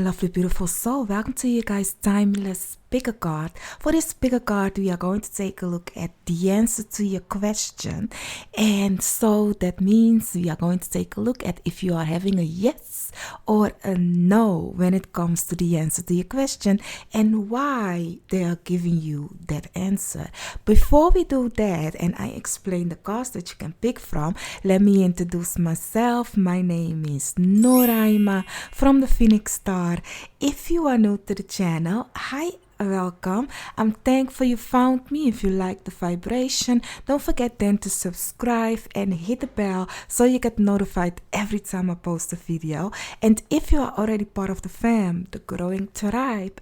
lovely, beautiful soul. Welcome to you guys' timeless picker card. For this picker card, we are going to take a look at the answer to your question. And so that means we are going to take a look at if you are having a yes or a no when it comes to the answer to your question and why they are giving you that answer. Before we do that and I explain the cards that you can pick from, let me introduce myself. My name is Noraima from the Phoenix Star. If you are new to the channel, hi, welcome. I'm thankful you found me. If you like the vibration, don't forget then to subscribe and hit the bell so you get notified every time I post a video. And if you are already part of the fam, the growing tribe,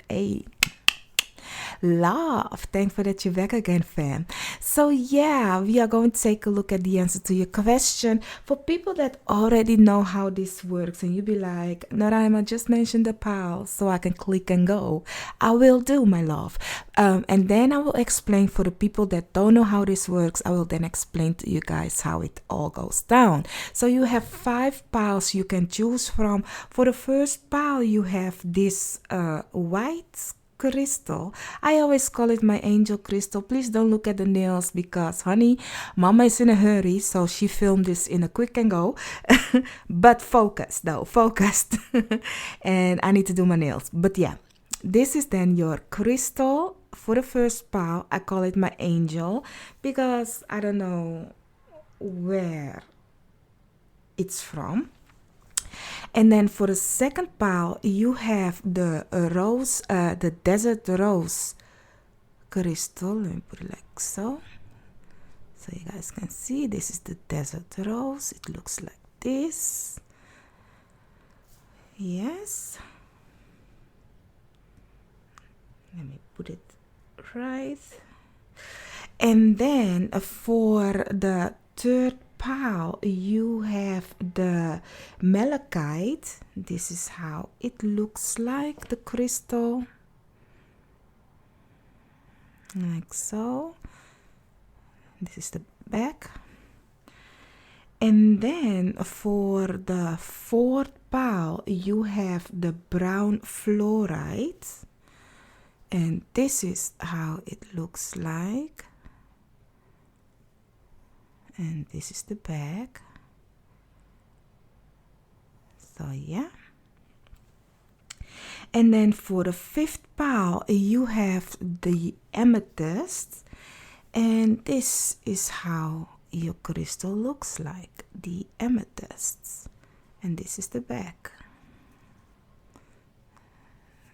love, thankful that you're back again, fam. So yeah, we are going to take a look at the answer to your question. For people that already know how this works and you be like, Naraima, just mention the pile so I can click and go, I will do, my love. And then I will explain. For the people that don't know how this works, I will then explain to you guys how it all goes down. So you have 5 piles you can choose from. For the first pile, you have this white crystal. I always call it my angel crystal. Please don't look at the nails because, honey, mama is in a hurry, so she filmed this in a quick and go. But focused. And I need to do my nails. But yeah, this is then your crystal. For the first pile, I call it my angel because I don't know where it's from. And then for the second pile, you have the rose, the desert rose crystal. Let me put it like so. So you guys can see this is the desert rose. It looks like this. Yes. Let me put it right. And then for the third pile, you have the malachite. This is how it looks like, the crystal, like so. This is the back. And then for the fourth pile, you have the brown fluorite, and this is how it looks like. And this is the back. So yeah. And then for the fifth pile, you have the amethyst. And this is how your crystal looks like, the amethysts. And this is the back.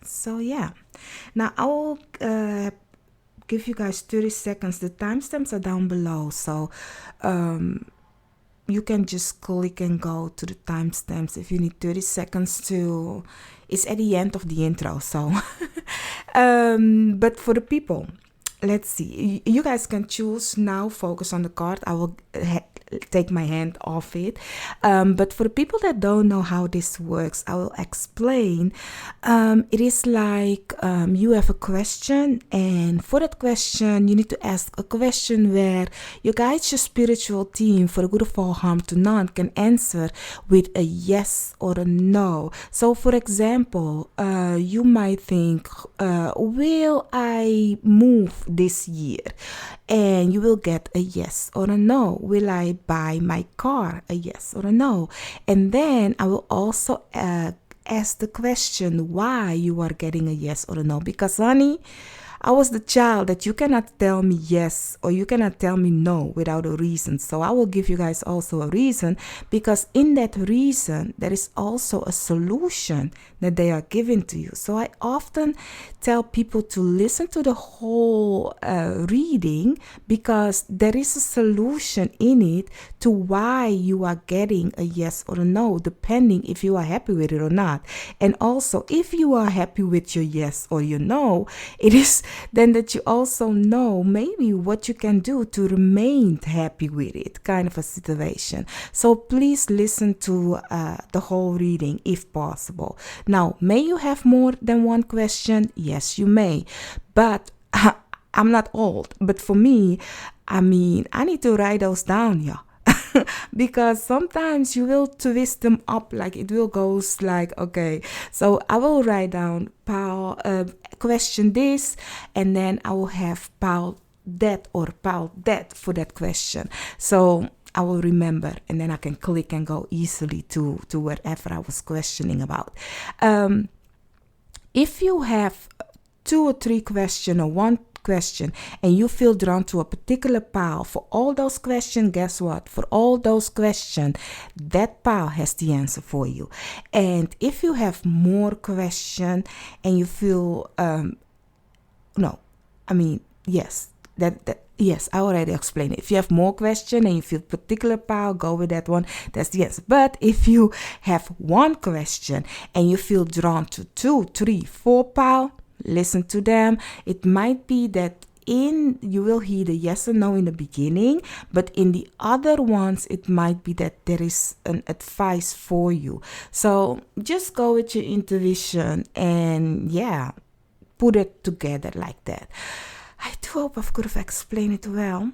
So yeah. Now I will give you guys 30 seconds. The timestamps are down below, so you can just click and go to the timestamps if you need 30 seconds to. It's at the end of the intro, so but for the people, let's see, you guys can choose now. Focus on the card. I will take my hand off it, but for the people that don't know how this works, I will explain. It is like you have a question, and for that question you need to ask a question where your guides, your spiritual team, for the good of all, harm to none, can answer with a yes or a no. So for example, you might think, will I move this year? And you will get a yes or a no. Will I buy my car? A yes or a no. And then I will also ask the question why you are getting a yes or a no. Because, honey, I was the child that you cannot tell me yes or you cannot tell me no without a reason. So I will give you guys also a reason, because in that reason there is also a solution that they are giving to you. So I often tell people to listen to the whole reading, because there is a solution in it to why you are getting a yes or a no, depending if you are happy with it or not. And also, if you are happy with your yes or your no, it is then that you also know maybe what you can do to remain happy with it, kind of a situation. So please listen to the whole reading if possible. Now, may you have more than one question? Yes, you may. But I'm not old. But for me, I mean, I need to write those down, yeah. because sometimes you will twist them up, like it will goes like, okay, so I will write down Paul question this, and then I will have Paul that or Paul that for that question. So I will remember, and then I can click and go easily to wherever I was questioning about. If you have 2 or 3 questions or 1 question and you feel drawn to a particular pile for all those questions, guess what? For all those questions, that pile has the answer for you. And if you have more questions and you feel yes, I already explained it. If you have more questions and you feel particular pile, go with that one. That's the answer. But if you have 1 question and you feel drawn to 2, 3, 4 pile, listen to them. It might be that you will hear the yes or no in the beginning, but in the other ones it might be that there is an advice for you. So just go with your intuition and put it together like that. I do hope I could have explained it well.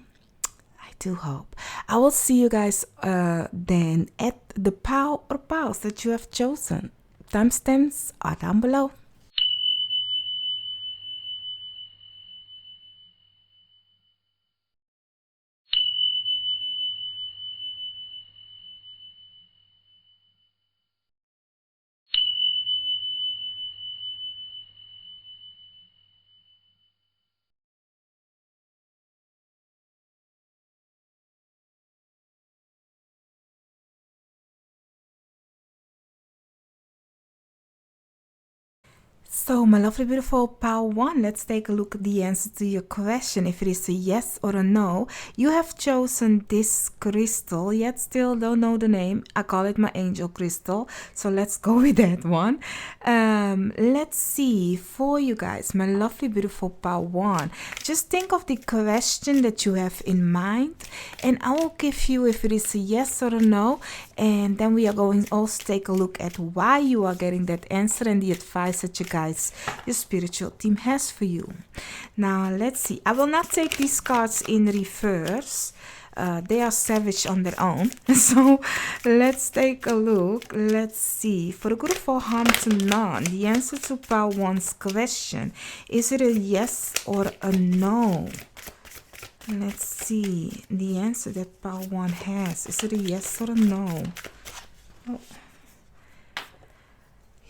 I do hope. I will see you guys then at the pile or piles that you have chosen. Timestamps are down below. So, my lovely, beautiful pile 1, let's take a look at the answer to your question. If it is a yes or a no, you have chosen this crystal, yet still don't know the name. I call it my angel crystal. So, let's go with that one. Let's see for you guys, my lovely, beautiful pile 1. Just think of the question that you have in mind, and I will give you if it is a yes or a no. And then we are going to also take a look at why you are getting that answer and the advice that your spiritual team has for you. Now, let's see. I will not take these cards in reverse. They are savage on their own. So, let's take a look. Let's see. For the good of all harm to none, the answer to pile 1's question. Is it a yes or a no? Let's see the answer that pile 1 has. Is it a yes or a no? Oh.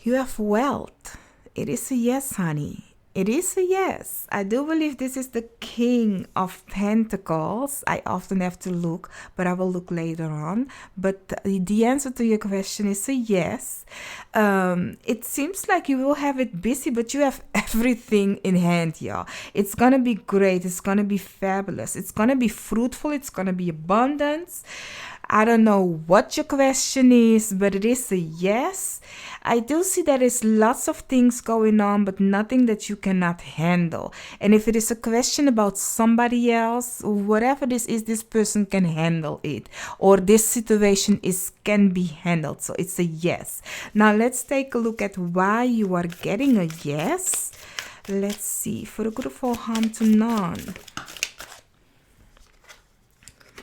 You have wealth. It is a yes, honey. It is a yes. I do believe this is the King of Pentacles. I often have to look, but I will look later on. But the answer to your question is a yes. It seems like you will have it busy, but you have everything in hand, y'all. It's going to be great. It's going to be fabulous. It's going to be fruitful. It's going to be abundance. I don't know what your question is, but it is a yes. I do see there is lots of things going on, but nothing that you cannot handle. And if it is a question about somebody else, whatever this is, this person can handle it. Or this situation can be handled. So it's a yes. Now let's take a look at why you are getting a yes. Let's see. For the good of all harm to none.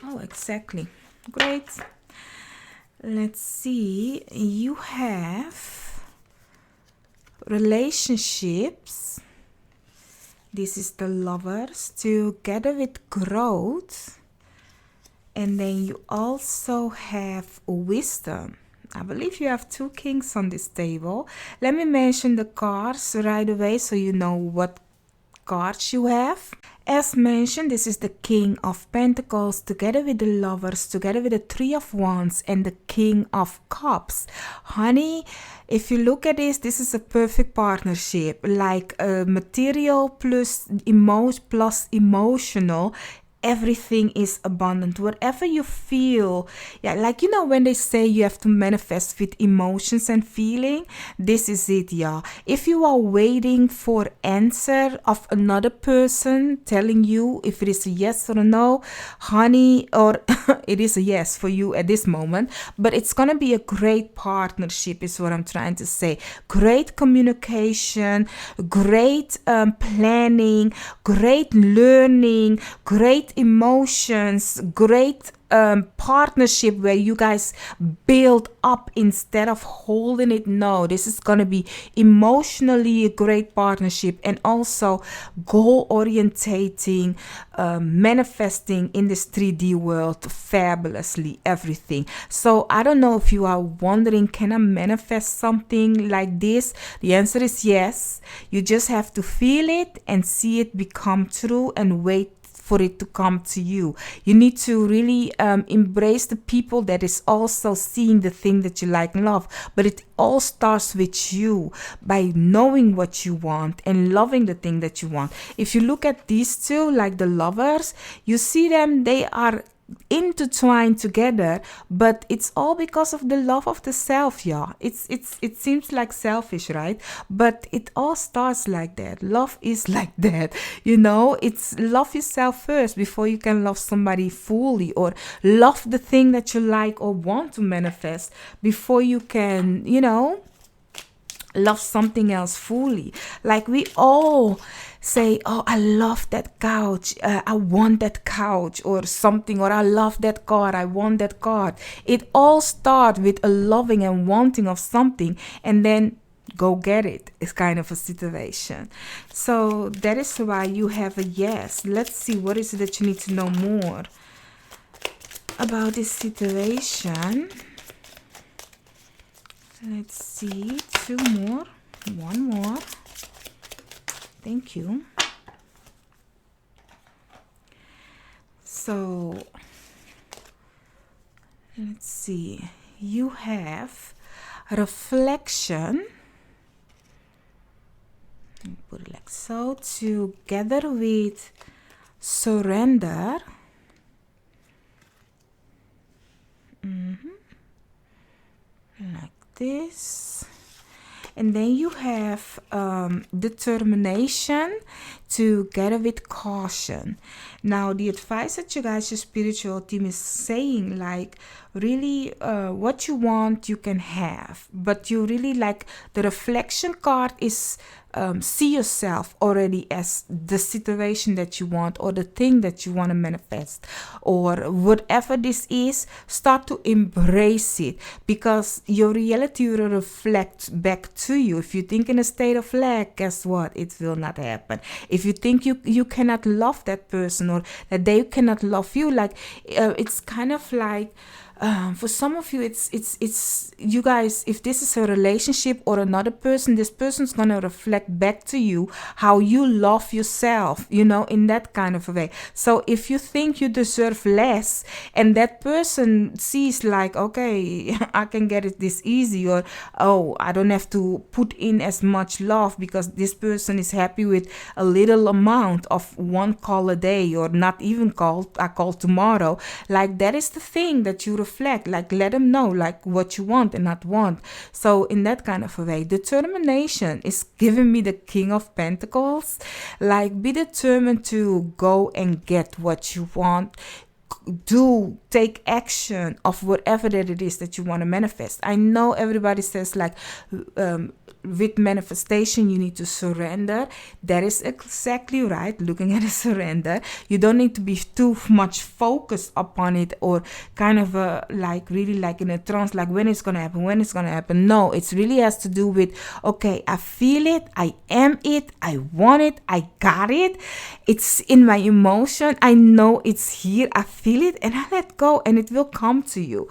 Oh, exactly. Great. Let's see. You have relationships. This is the Lovers, together with growth. And then you also have wisdom. I believe you have 2 kings on this table. Let me mention the cards right away so you know what cards you have. As mentioned, this is the King of Pentacles together with the Lovers, together with the 3 of Wands and the King of Cups. Honey, if you look at this is a perfect partnership, like material plus emotional. Everything is abundant. Whatever you feel, like when they say you have to manifest with emotions and feeling, this is it, y'all. If you are waiting for answer of another person telling you if it is a yes or a no, honey, or it is a yes for you at this moment, but it's gonna be a great partnership is what I'm trying to say. Great communication, great planning, great learning, great emotions, great partnership where you guys build up instead of holding it. No, this is going to be emotionally a great partnership, and also goal orientating, manifesting in this 3D world fabulously everything. So I don't know if you are wondering, can I manifest something like this? The answer is yes. You just have to feel it and see it become true and wait for it to come to you. You need to really embrace the people that is also seeing the thing that you like and love. But it all starts with you by knowing what you want and loving the thing that you want. If you look at these two, like the lovers, you see them, they are intertwined together, but it's all because of the love of the self. Yeah, it seems like selfish, right? But it all starts like that. Love is like that, it's love yourself first before you can love somebody fully, or love the thing that you like or want to manifest before you can love something else fully. Like we all say, oh, I love that couch, I want that couch or something, or I love that car, I want that car. It all starts with a loving and wanting of something, and then go get it is kind of a situation. So that is why you have a yes. Let's see, what is it that you need to know more about this situation? Let's see, two more, one more. Thank you. So, let's see. You have reflection. Put it like so. Together with surrender. Like this. And then you have determination together with caution. Now, the advice that you guys, your spiritual team, is saying, like, really what you want, you can have. But you really, like, the reflection card is see yourself already as the situation that you want, or the thing that you want to manifest, or whatever this is. Start to embrace it, because your reality will reflect back to you. If you think in a state of lack, guess what? It will not happen. If you think you cannot love that person, or that they cannot love you, like it's kind of like for some of you, it's you guys, if this is a relationship or another person, this person's gonna reflect back to you how you love yourself, in that kind of a way. So if you think you deserve less, and that person sees like, okay, I can get it this easy, or oh, I don't have to put in as much love because this person is happy with a little amount of one call a day, or not even call, I call tomorrow. Like, that is the thing that you reflect, like, let them know like what you want and not want. So in that kind of a way, determination is giving me the King of Pentacles. Like, be determined to go and get what you want. Take action of whatever that it is that you want to manifest. I know everybody says like with manifestation you need to surrender. That is exactly right. Looking at a surrender, you don't need to be too much focused upon it, or kind of like really like in a trance, like when it's gonna happen. No, it really has to do with, okay, I feel it, I am it, I want it, I got it, it's in my emotion, I know it's here, I feel it, and I let go, and it will come to you,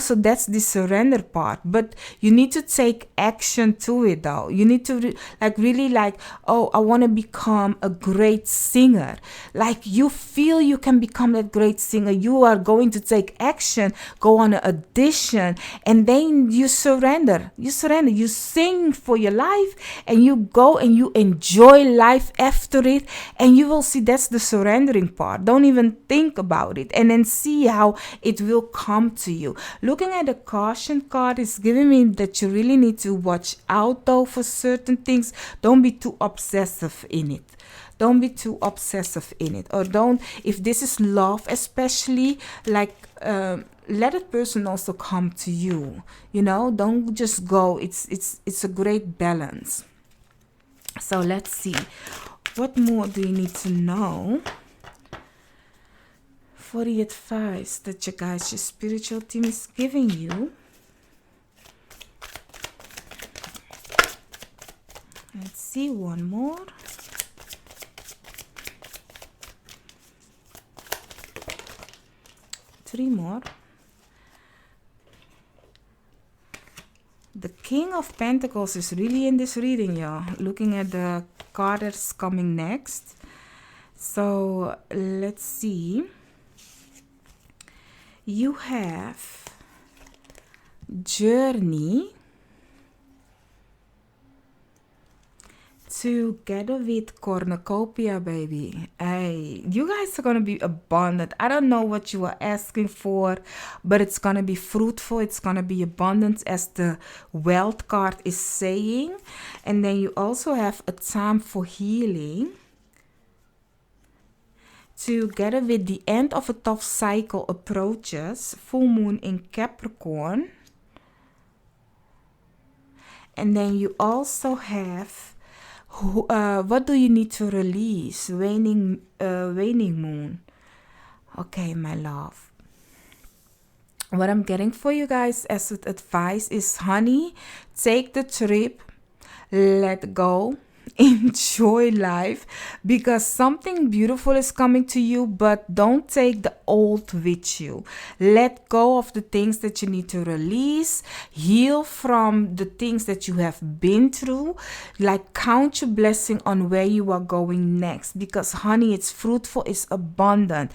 so that's the surrender part. But you need to take action to it, though. You need to really like, oh, I want to become a great singer. Like, you feel you can become that great singer, you are going to take action, go on an audition, and then you surrender, you sing for your life, and you go and you enjoy life after it, and you will see that's the surrendering part. Don't even think about it, and then see how it will come to you. Looking at the caution card is giving me that you really need to watch out though for certain things. Don't be too obsessive in it. Or don't, if this is love especially, like let that person also come to you. Don't just go. It's a great balance. So let's see, what more do you need to know for the advice that your guys, your spiritual team is giving you. Let's see, one more. Three more. The King of Pentacles is really in this reading, y'all. Looking at the card that's coming next. So let's see. You have journey together with cornucopia, baby. Hey, you guys are gonna be abundant. I don't know what you are asking for, but it's gonna be fruitful. It's gonna be abundance, as the wealth card is saying. And then you also have a time for healing together with the end of a tough cycle approaches. Full moon in Capricorn. And then you also have what do you need to release? Waning moon. Okay, my love. What I'm getting for you guys as advice is, honey, take the trip, let go, enjoy life, because something beautiful is coming to you, but don't take the old with you. Let go of the things that you need to release, heal from the things that you have been through, like count your blessing on where you are going next, because honey, it's fruitful, it's abundant,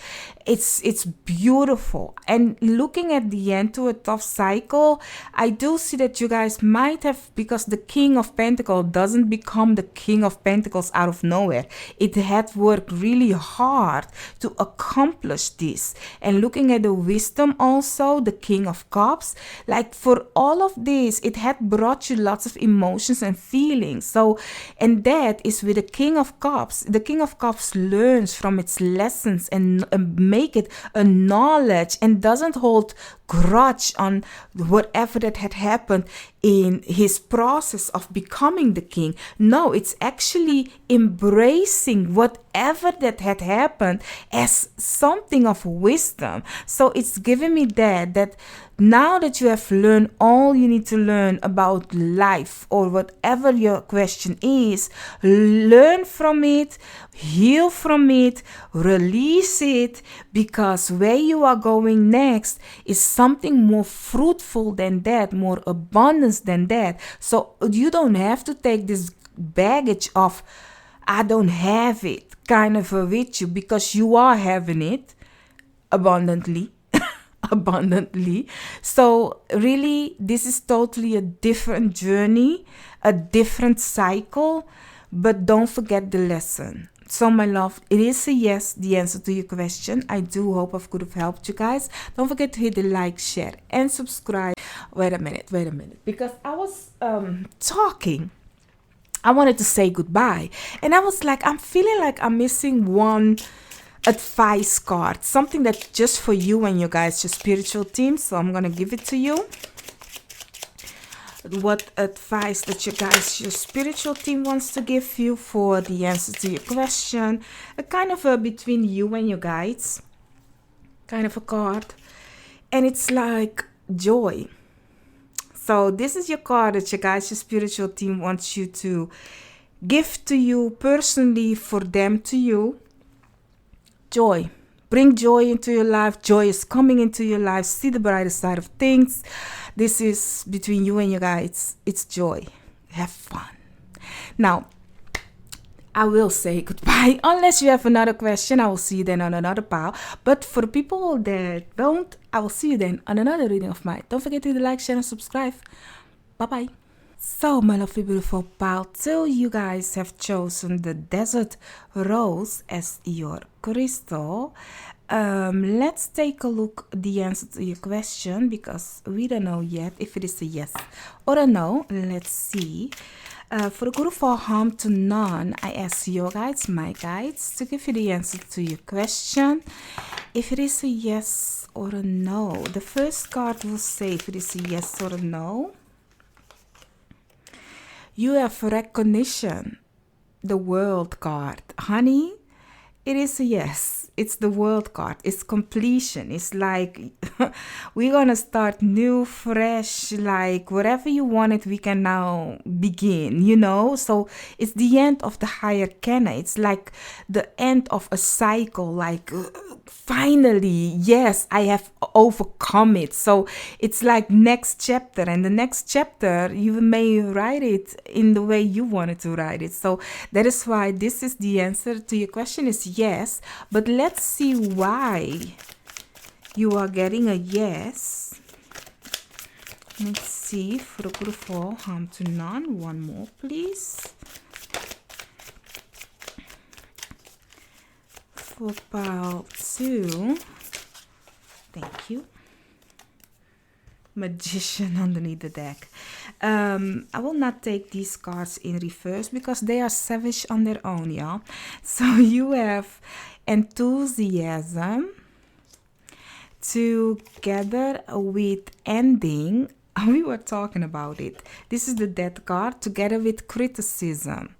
it's beautiful. And looking at the end to a tough cycle, I do see that you guys might have, because the King of Pentacles doesn't become the King of Pentacles out of nowhere. It had worked really hard to accomplish this. And looking at the wisdom also, the King of Cups, like for all of this, it had brought you lots of emotions and feelings. So, and that is with the King of Cups. The King of Cups learns from its lessons and make it a knowledge, and doesn't hold grudge on whatever that had happened in his process of becoming the king. No, it's actually embracing whatever that had happened as something of wisdom. So it's giving me that now that you have learned all you need to learn about life, or whatever your question is, learn from it, heal from it, release it, because where you are going next is something more fruitful than that, more abundance than that. So you don't have to take this baggage of I don't have it kind of with you, because you are having it abundantly. Abundantly. So really, this is totally a different journey, a different cycle, but don't forget the lesson. So my love, it is a yes, the answer to your question. I do hope I could have helped you guys. Don't forget to hit the like, share, and subscribe. Wait a minute, because I was talking. I wanted to say goodbye, and I was like, I'm feeling like I'm missing one advice card, something that's just for you and you guys, your spiritual team. So I'm gonna give it to you. What advice that you guys, your spiritual team wants to give you for the answer to your question. A kind of a between you and your guides kind of a card, and it's like joy. So this is your card that your guys, your spiritual team wants you to give to you personally, for them to you. Joy. Bring joy into your life. Joy is coming into your life. See the brighter side of things. This is between you and your guides. It's joy. Have fun. Now, I will say goodbye. Unless you have another question, I will see you then on another pile. But for the people that don't, I will see you then on another reading of mine. Don't forget to like, share, and subscribe. Bye-bye. So, my lovely, beautiful pile, till you guys have chosen the Desert Rose as your crystal, let's take a look at the answer to your question, because we don't know yet if it is a yes or a no. Let's see. For the good of all harm to none, I ask your guides, my guides, to give you the answer to your question. If it is a yes or a no, the first card will say if it is a yes or a no. You have recognition, the World card. Honey, It is a yes. It's the world card. It's completion. It's like we're gonna start new, fresh, like whatever you wanted, we can now begin, So it's the end of the higher Kenna. It's like the end of a cycle, like finally, yes, I have overcome it. So it's like next chapter, and the next chapter you may write it in the way you wanted to write it. So that is why this is the answer to your question is yes. But let's see why you are getting a yes. Let's see, for the good of all, harm to none. One more, please. For pile 2, thank you. Magician underneath the deck. I will not take these cards in reverse because they are savage on their own, yeah. So you have enthusiasm together with ending. We were talking about it. This is the death card together with criticism.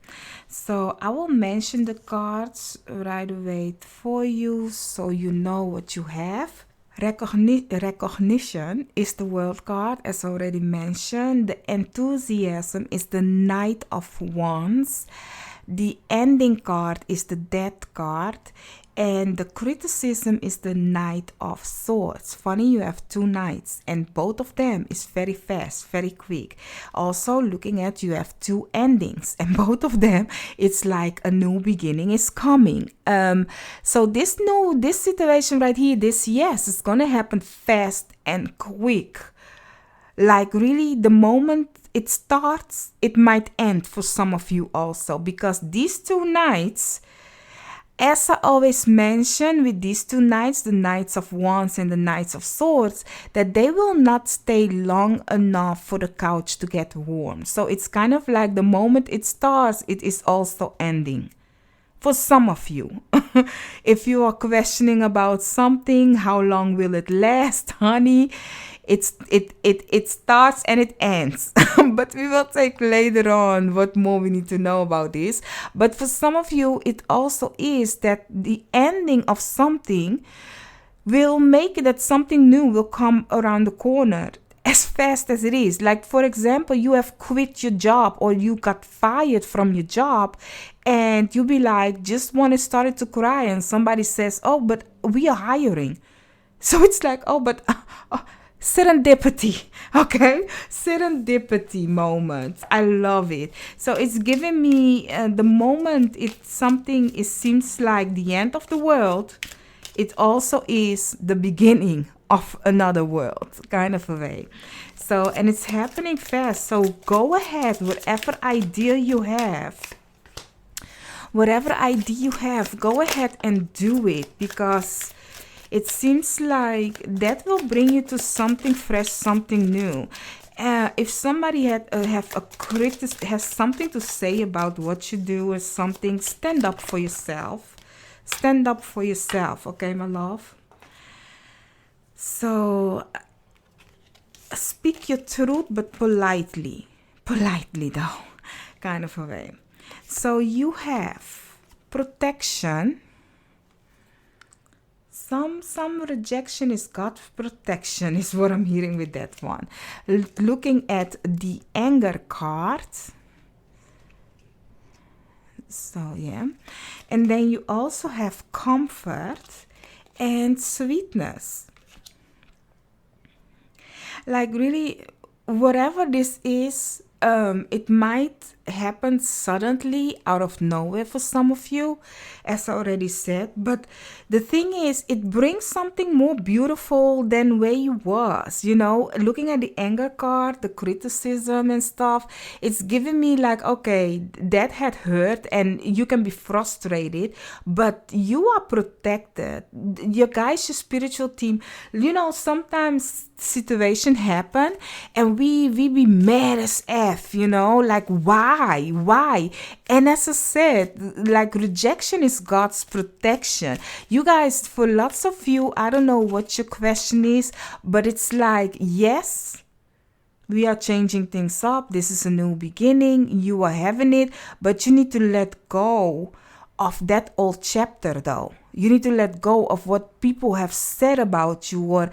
So I will mention the cards right away for you so you know what you have. Recognition is the world card, as already mentioned. The enthusiasm is the Knight of Wands. The ending card is the Death card. And the criticism is the Knight of Swords. Funny, you have two knights, and both of them is very fast, very quick. Also, looking at, you have two endings, and both of them, it's like a new beginning is coming. So this situation right here, yes, it's gonna happen fast and quick. Like really, the moment it starts, it might end for some of you also, because these two knights, as I always mention with these two knights, the Knights of Wands and the Knights of Swords, that they will not stay long enough for the couch to get warm. So it's kind of like the moment it starts, it is also ending. For some of you, if you are questioning about something, how long will it last, honey? It starts and it ends. But we will take later on what more we need to know about this. But for some of you, it also is that the ending of something will make it that something new will come around the corner as fast as it is. Like, for example, you have quit your job or you got fired from your job, and you be like, just want to start to cry, and somebody says, oh, but we are hiring. So it's like, oh, but serendipity. Okay, serendipity moments. I love it. So it's giving me the moment it seems like the end of the world, it also is the beginning of another world, kind of a way. So, and it's happening fast. So go ahead, whatever idea you have, go ahead and do it, because it seems like that will bring you to something fresh, something new. If somebody has something to say about what you do or something, stand up for yourself. Stand up for yourself, okay, my love? So, speak your truth, but politely. Politely, though, kind of a way. So, you have protection. Some rejection is God's protection, is what I'm hearing with that one. Looking at the anger card. So, yeah. And then you also have comfort and sweetness. Like really, whatever this is, it might happen suddenly out of nowhere for some of you, as I already said. But the thing is, it brings something more beautiful than where you was. Looking at the anger card, the criticism and stuff, it's giving me like, okay, that had hurt and you can be frustrated, but you are protected. Your spiritual team, sometimes situation happen and we be mad as F, like why? And as I said, like rejection is God's protection. You guys, for lots of you, I don't know what your question is, but it's like, yes, we are changing things up. This is a new beginning. You are having it, but you need to let go of that old chapter, though. You need to let go of what people have said about you, or,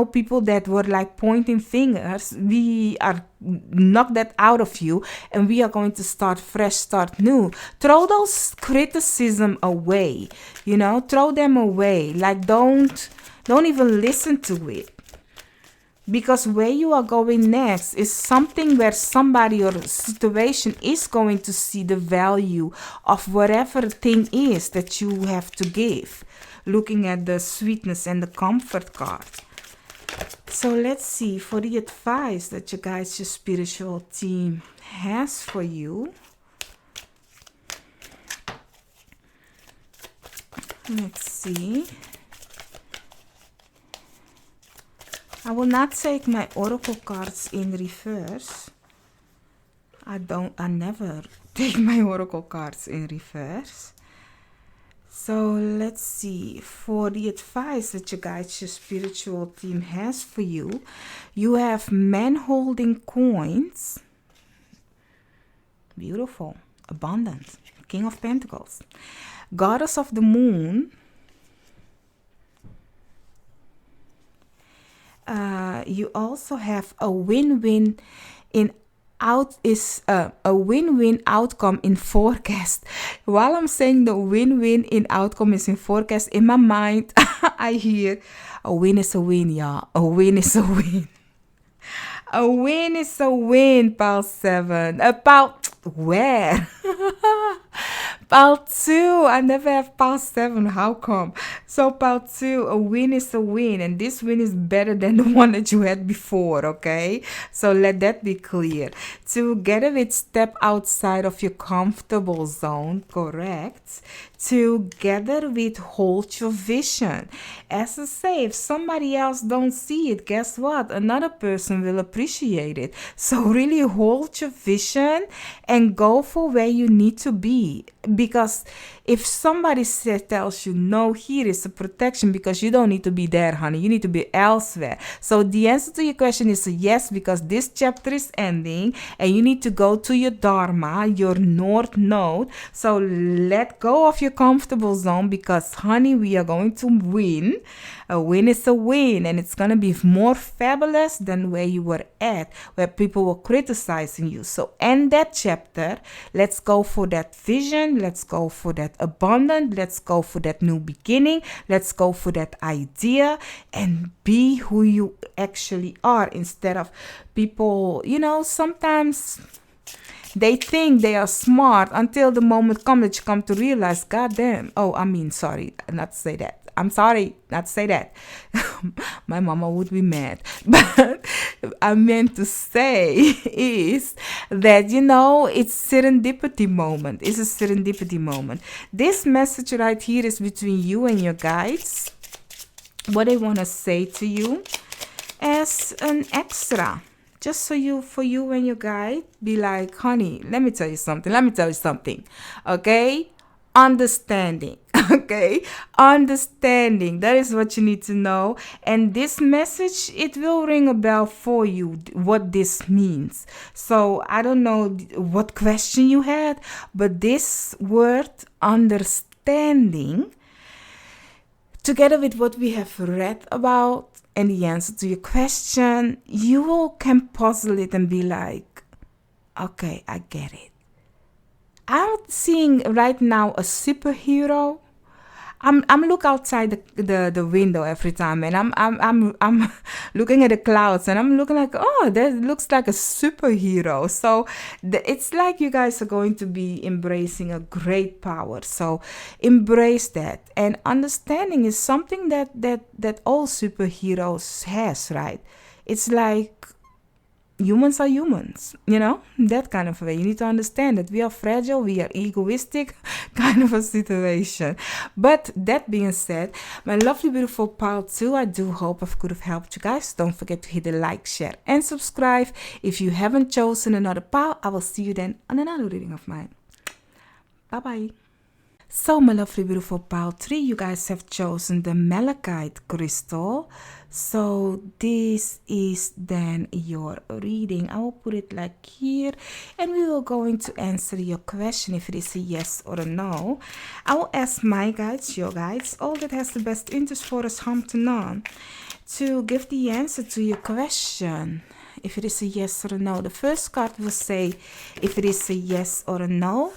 people that were like pointing fingers. We are knock that out of you, and we are going to start fresh, start new. Throw those criticism away, throw them away. Like, don't even listen to it. Because where you are going next is something where somebody or situation is going to see the value of whatever thing is that you have to give. Looking at the sweetness and the comfort card. So let's see for the advice that your guys, your spiritual team has for you. Let's see. I will not take my oracle cards in reverse. I never take my oracle cards in reverse. So let's see, for the advice that your guides, your spiritual team has for you, you have men holding coins. Beautiful, abundant, King of Pentacles, Goddess of the Moon. You also have a win-win outcome in forecast. While I'm saying the win-win in outcome is in forecast, in my mind I hear a win is a win, y'all. A win is a win. A win is a win, pile 7. About where? Pile 2. I never have pile 7. How come? So pile 2, a win is a win. And this win is better than the one that you had before, okay? So let that be clear. Together with step outside of your comfortable zone, correct? Together with hold your vision. As I say, if somebody else don't see it, guess what? Another person will appreciate it. So really hold your vision and go for where you need to be. Because if somebody tells you, no, here is a protection, because you don't need to be there, honey. You need to be elsewhere. So the answer to your question is a yes, because this chapter is ending and you need to go to your Dharma, your North Node. So let go of your comfortable zone, because, honey, we are going to win. A win is a win, and it's going to be more fabulous than where you were at, where people were criticizing you. So end that chapter. Let's go for that vision. Let's go for that abundance. Let's go for that new beginning. Let's go for that idea and be who you actually are, instead of people, sometimes they think they are smart until the moment comes that you come to realize, God damn. Sorry, not to say that. I'm sorry, not to say that. My mama would be mad. But I meant to say is that, it's serendipity moment. It's a serendipity moment. This message right here is between you and your guides. What they want to say to you as an extra. Just so for you and your guide, be like, honey, let me tell you something. Okay? Understanding. Okay? Understanding. That is what you need to know. And this message, it will ring a bell for you, what this means. So I don't know what question you had, but this word, understanding, together with what we have read about, and the answer to your question, you can puzzle it and be like, okay, I get it. I'm seeing right now a superhero. I'm look outside the window every time, and I'm looking at the clouds, and I'm looking like, oh, that looks like a superhero. So it's like you guys are going to be embracing a great power. So embrace that, and understanding is something that all superheroes has, right? It's like humans are humans, that kind of way. You need to understand that we are fragile, we are egoistic, kind of a situation. But that being said, my lovely, beautiful pile 2, I do hope I could have helped you guys. Don't forget to hit the like, share, and subscribe. If you haven't chosen another pile, I will see you then on another reading of mine. Bye-bye. So, my lovely, beautiful pile 3, you guys have chosen the malachite crystal. So, this is then your reading. I will put it like here, and we will going to answer your question if it is a yes or a no. I will ask my guides, your guides, all that has the best interest for us, harm to none, to give the answer to your question. If it is a yes or a no, the first card will say if it is a yes or a no.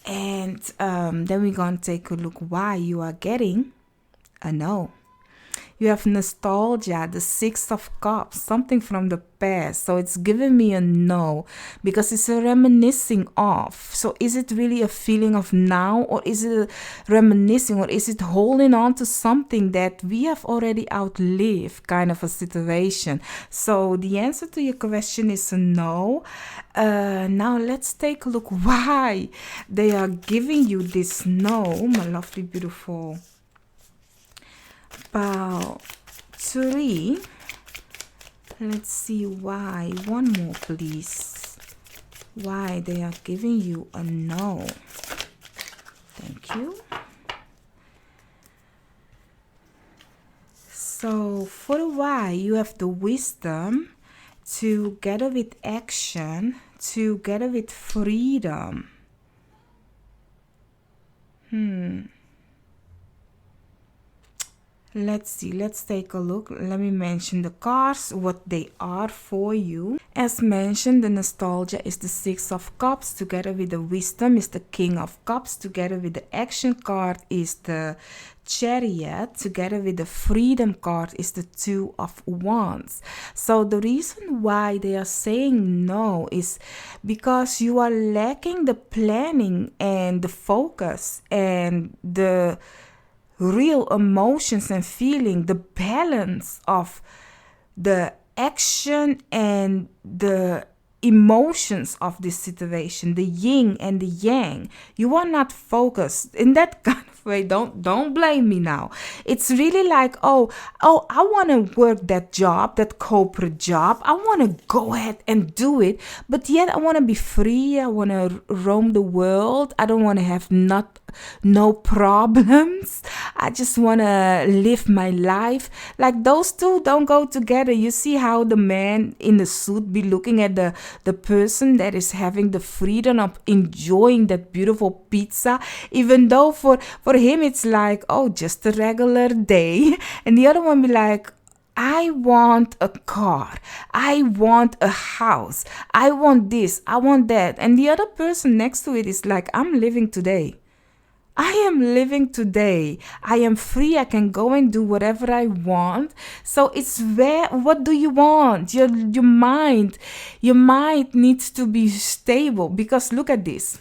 And then we're going to take a look why you are getting a no. You have nostalgia, the Six of Cups, something from the past. So it's giving me a no because it's a reminiscing of. So is it really a feeling of now, or is it a reminiscing, or is it holding on to something that we have already outlived, kind of a situation? So the answer to your question is a no. Now let's take a look why they are giving you this no, my lovely, beautiful pile 3. Let's see why. One more, please. Why they are giving you a no. Thank you. So for the why, you have the wisdom together with action, together with freedom. Let's see, let's take a look. Let me mention the cards, what they are for you. As mentioned, the nostalgia is the Six of Cups, together with the wisdom is the King of Cups, together with the action card is the Chariot, together with the freedom card is the Two of Wands. So the reason why they are saying no is because you are lacking the planning and the focus and the real emotions and feeling, the balance of the action and the emotions of this situation, the yin and the yang. You are not focused in that kind of way. Don't blame me now. It's really like, oh, I want to work that job, that corporate job. I want to go ahead and do it, but yet I want to be free. I want to roam the world. I don't want to have no problems. I just want to live my life. Like those two don't go together. You see how the man in the suit be looking at the person that is having the freedom of enjoying that beautiful pizza, even though for him it's like, oh, just a regular day. And the other one be like, I want a car, I want a house, I want this, I want that. And the other person next to it is like, I'm living today. I am living today. I am free. I can go and do whatever I want. So it's what do you want? Your mind needs to be stable, because look at this.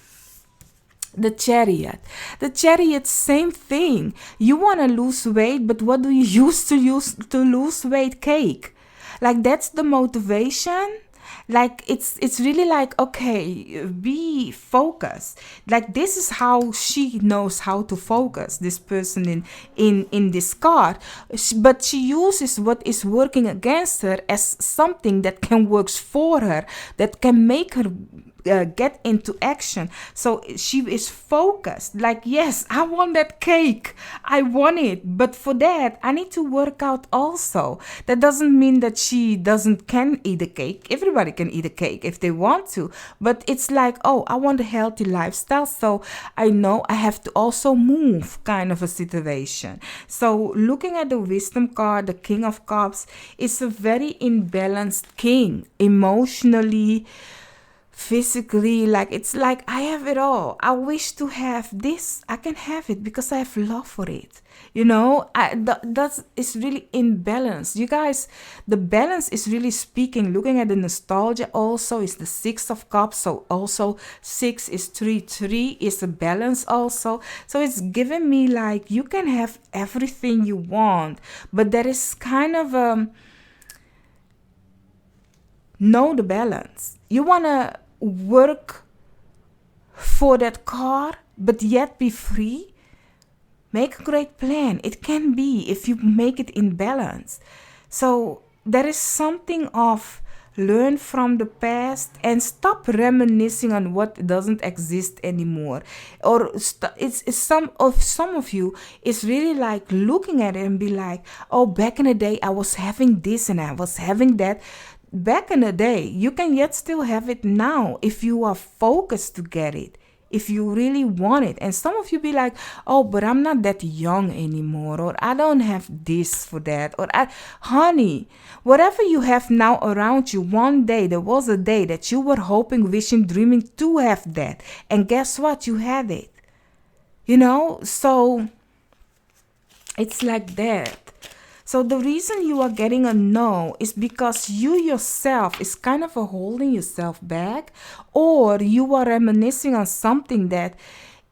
The chariot, same thing. You want to lose weight, but what do you use to lose weight? Cake. Like that's the motivation. Like it's really like, okay, be focused. Like this is how she knows how to focus, this person in this card. But she uses what is working against her as something that can work for her, that can make her get into action. So she is focused, like, yes, I want that cake, I want it, but for that I need to work out also. That doesn't mean that she can eat a cake. Everybody can eat a cake if they want to, but it's like, oh, I want a healthy lifestyle, so I know I have to also move, kind of a situation. So looking at the wisdom card, the King of Cups is a very imbalanced king, emotionally, physically. Like it's like, I have it all. I wish to have this, I can have it because I have love for it. That is really in balance, you guys. The balance is really speaking. Looking at the nostalgia also is the Six of Cups, so also 6 is 3 is a balance also. So it's giving me like, you can have everything you want, but there is kind of know the balance. You want to work for that car, but yet be free. Make a great plan. It can be if you make it in balance. So there is something of learn from the past, and stop reminiscing on what doesn't exist anymore. Or it's some of you, it's really like looking at it and be like, oh, back in the day I was having this and I was having that. Back in the day, you can yet still have it now if you are focused to get it, if you really want it. And some of you be like, oh, but I'm not that young anymore, or I don't have this for that, or honey, whatever you have now around you, one day there was a day that you were hoping, wishing, dreaming to have that, and guess what, you had it, so it's like that. So the reason you are getting a no is because you yourself is kind of holding yourself back, or you are reminiscing on something that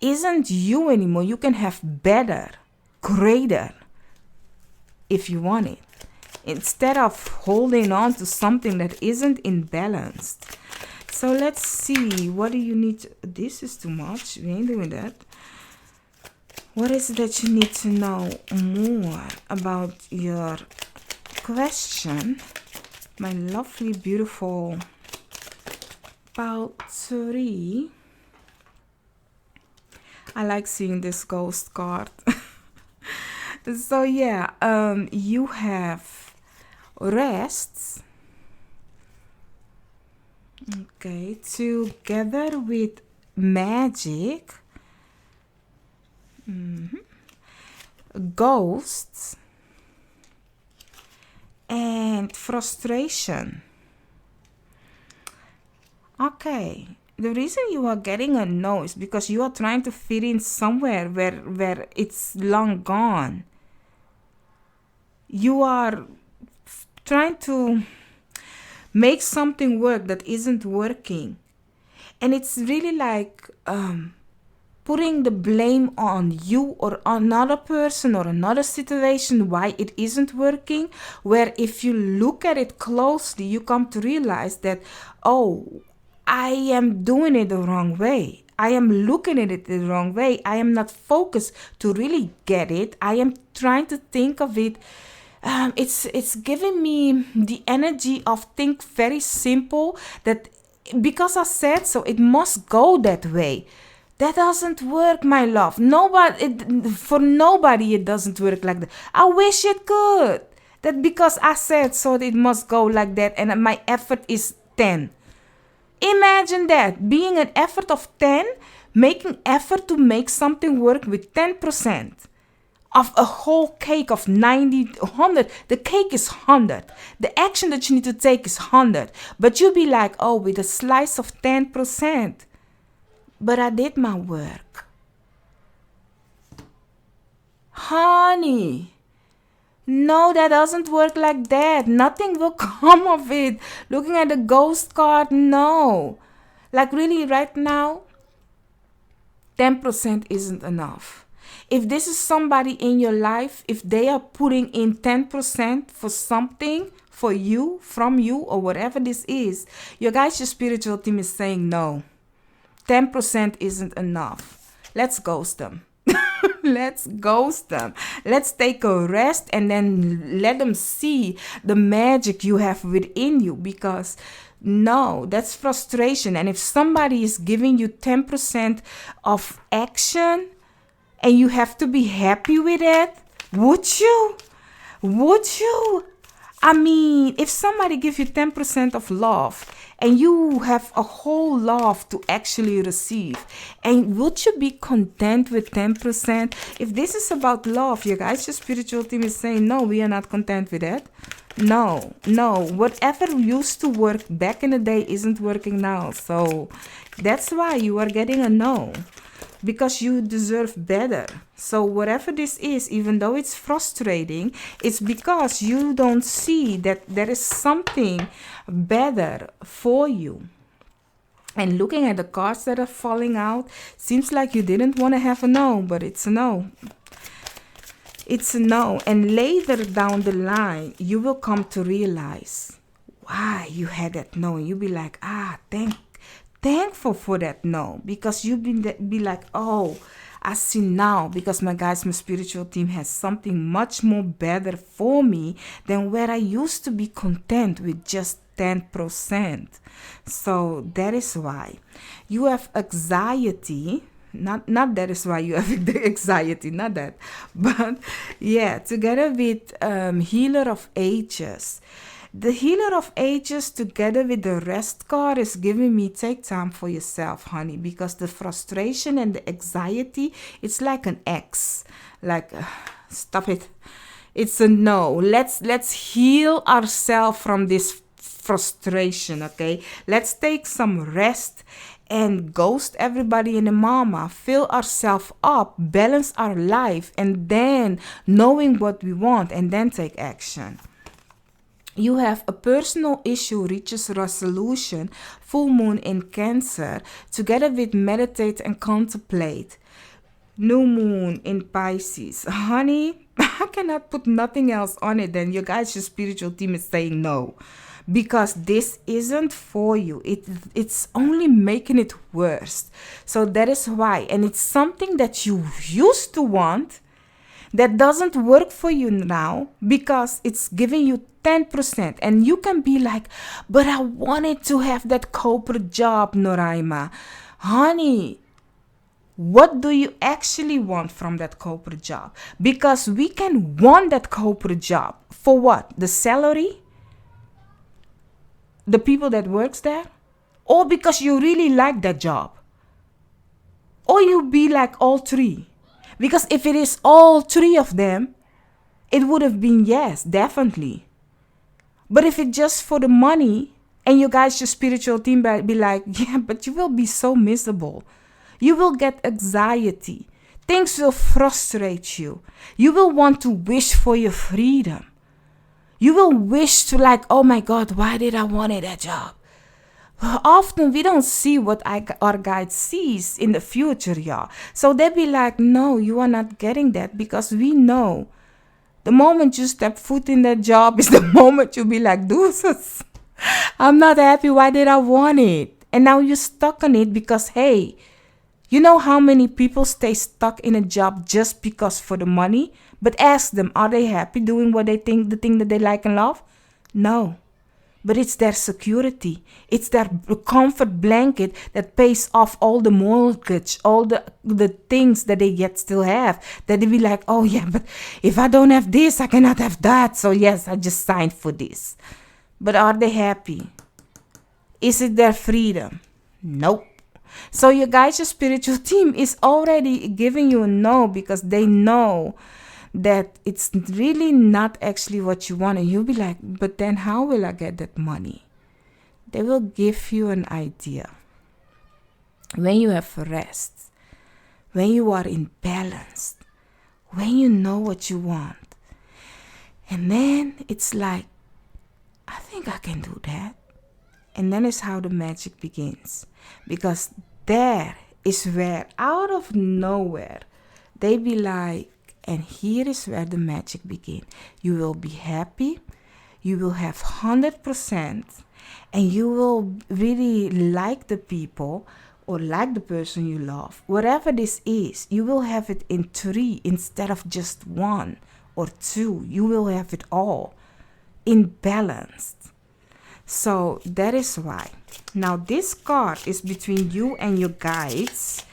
isn't you anymore. You can have better, greater, if you want it, instead of holding on to something that isn't imbalanced. So let's see, what do you need this is too much, we ain't doing that. What is it that you need to know more about your question, my lovely, beautiful about 3? I like seeing this ghost card. So yeah, you have rests, okay, together with magic, ghosts, and frustration. Okay, the reason you are getting a no is because you are trying to fit in somewhere where it's long gone. You are trying to make something work that isn't working, and it's really like putting the blame on you or another person or another situation why it isn't working, where if you look at it closely, you come to realize that, oh, I am doing it the wrong way. I am looking at it the wrong way. I am not focused to really get it. I am trying to think of it. It's giving me the energy of think very simple, that because I said so, it must go that way. That doesn't work, my love. For nobody it doesn't work like that. I wish it could. That because I said so, it must go like that, and my effort is 10. Imagine that, being an effort of 10, making effort to make something work with 10% of a whole cake of 90, 100. The cake is 100. The action that you need to take is 100. But you'll be like, oh, with a slice of 10%. But I did my work. Honey, no, that doesn't work like that. Nothing will come of it. Looking at the ghost card, no. Like really right now, 10% isn't enough. If this is somebody in your life, if they are putting in 10% for something, for you, from you, or whatever this is, your spiritual team is saying no. 10% isn't enough. Let's ghost them. Let's ghost them. Let's take a rest and then let them see the magic you have within you, because no, that's frustration. And if somebody is giving you 10% of action and you have to be happy with it, would you? Would you? I mean, if somebody gives you 10% of love and you have a whole love to actually receive, and would you be content with 10%? If this is about love, your spiritual team is saying, no, we are not content with that. No. Whatever used to work back in the day isn't working now. So that's why you are getting a no. Because you deserve better. So whatever this is, even though it's frustrating, it's because you don't see that there is something better for you. And looking at the cards that are falling out, seems like you didn't want to have a no, but it's a no. It's a no. And later down the line, you will come to realize why you had that no. And you'll be like, thankful for that no, because you be like, oh, I see now, because my spiritual team has something much more better for me than where I used to be content with just 10%. So that is why you have anxiety. Not that is why you have the anxiety, not that. But yeah, together with Healer of Ages. The Healer of Ages together with the Rest card is giving me take time for yourself, honey, because the frustration and the anxiety, it's like an X. Like, stop it. It's a no. Let's heal ourselves from this frustration, okay? Let's take some rest and ghost everybody in the mama, fill ourselves up, balance our life, and then knowing what we want, and then take action. You have a personal issue reaches resolution, full moon in Cancer, together with meditate and contemplate. New moon in Pisces. Honey, I cannot put nothing else on it than your guys, your spiritual team is saying no. Because this isn't for you. It's only making it worse. So that is why. And it's something that you used to want that doesn't work for you now because it's giving you 10%. And you can be like, but I wanted to have that corporate job, Noraima. Honey, what do you actually want from that corporate job? Because we can want that corporate job. For what? The salary? The people that works there? Or because you really like that job? Or you be like all three? Because if it is all three of them, it would have been yes, definitely. But if it's just for the money, and you guys, your spiritual team be like, yeah, but you will be so miserable. You will get anxiety. Things will frustrate you. You will want to wish for your freedom. You will wish to like, oh my God, why did I want that job? Often we don't see what our guide sees in the future, y'all. So they be like, no, you are not getting that because we know the moment you step foot in that job is the moment you be like, deuces, I'm not happy. Why did I want it? And now you're stuck on it because, hey, you know how many people stay stuck in a job just because for the money? But ask them, are they happy doing what they think, the thing that they like and love? No. But it's their security. It's their comfort blanket that pays off all the mortgage, all the things that they yet still have. That they be like, oh yeah, but if I don't have this, I cannot have that. So yes, I just signed for this. But are they happy? Is it their freedom? Nope. So your guys, your spiritual team is already giving you a no because they know that it's really not actually what you want. And you'll be like, but then how will I get that money? They will give you an idea. When you have rest, when you are in balance, when you know what you want. And then it's like, I think I can do that. And then is how the magic begins. Because there is where, out of nowhere, they be like, and here is where the magic begins. You will be happy. You will have 100%. And you will really like the people or like the person you love. Whatever this is, you will have it in 3 instead of just 1 or 2. You will have it all in balance. So that is why. Now this card is between you and your guides.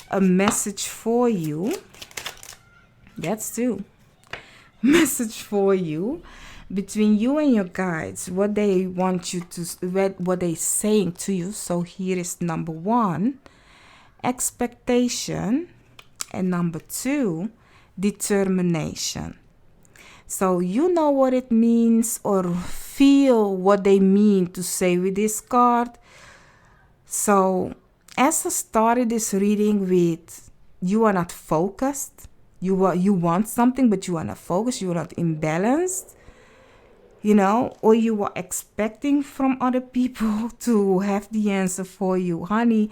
A message for you. That's 2. Message for you. Between you and your guides. What they want you to, what they saying to you. So here is number 1. Expectation. And number 2. Determination. So you know what it means or feel what they mean to say with this card. So as I started this reading with, you are not focused. You want something, but you are not focused. You are not imbalanced. You know, or you are expecting from other people to have the answer for you. Honey,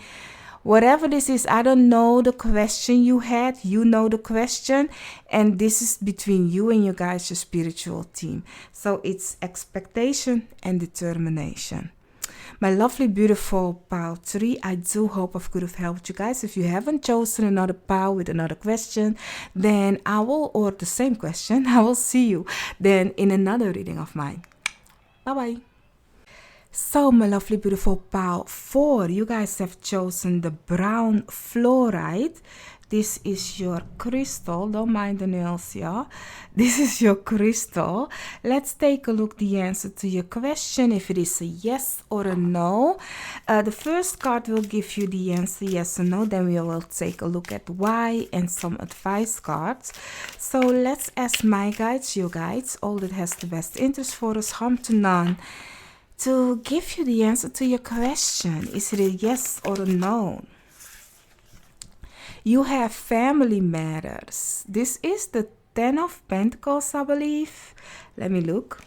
whatever this is, I don't know the question you had. You know the question. And this is between you and your guys, your spiritual team. So it's expectation and determination. My lovely, beautiful pile 3, I do hope I could have helped you guys. If you haven't chosen another pile with another question, then I will, or the same question, I will see you then in another reading of mine. Bye-bye. So, my lovely, beautiful pal, 4, you guys have chosen the brown fluorite. This is your crystal. Don't mind the nails, yeah. This is your crystal. Let's take a look the answer to your question, if it is a yes or a no. The first card will give you the answer, yes or no. Then we will take a look at why and some advice cards. So let's ask my guides, you guides, all that has the best interest for us, harm to none, to give you the answer to your question. Is it a yes or a no? You have family matters. This is the 10 of Pentacles, I believe. Let me look.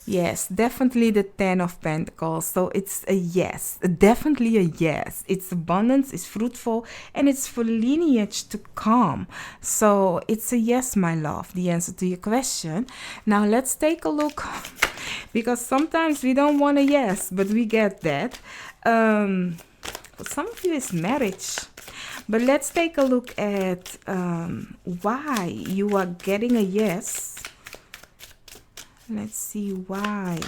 Yes, definitely the 10 of Pentacles. So it's a yes, definitely a yes. It's abundance, it's fruitful, and it's for lineage to come. So it's a yes, my love, the answer to your question. Now let's take a look, because sometimes we don't want a yes, but we get that. For some of you, it's marriage. But let's take a look at why you are getting a yes. Let's see why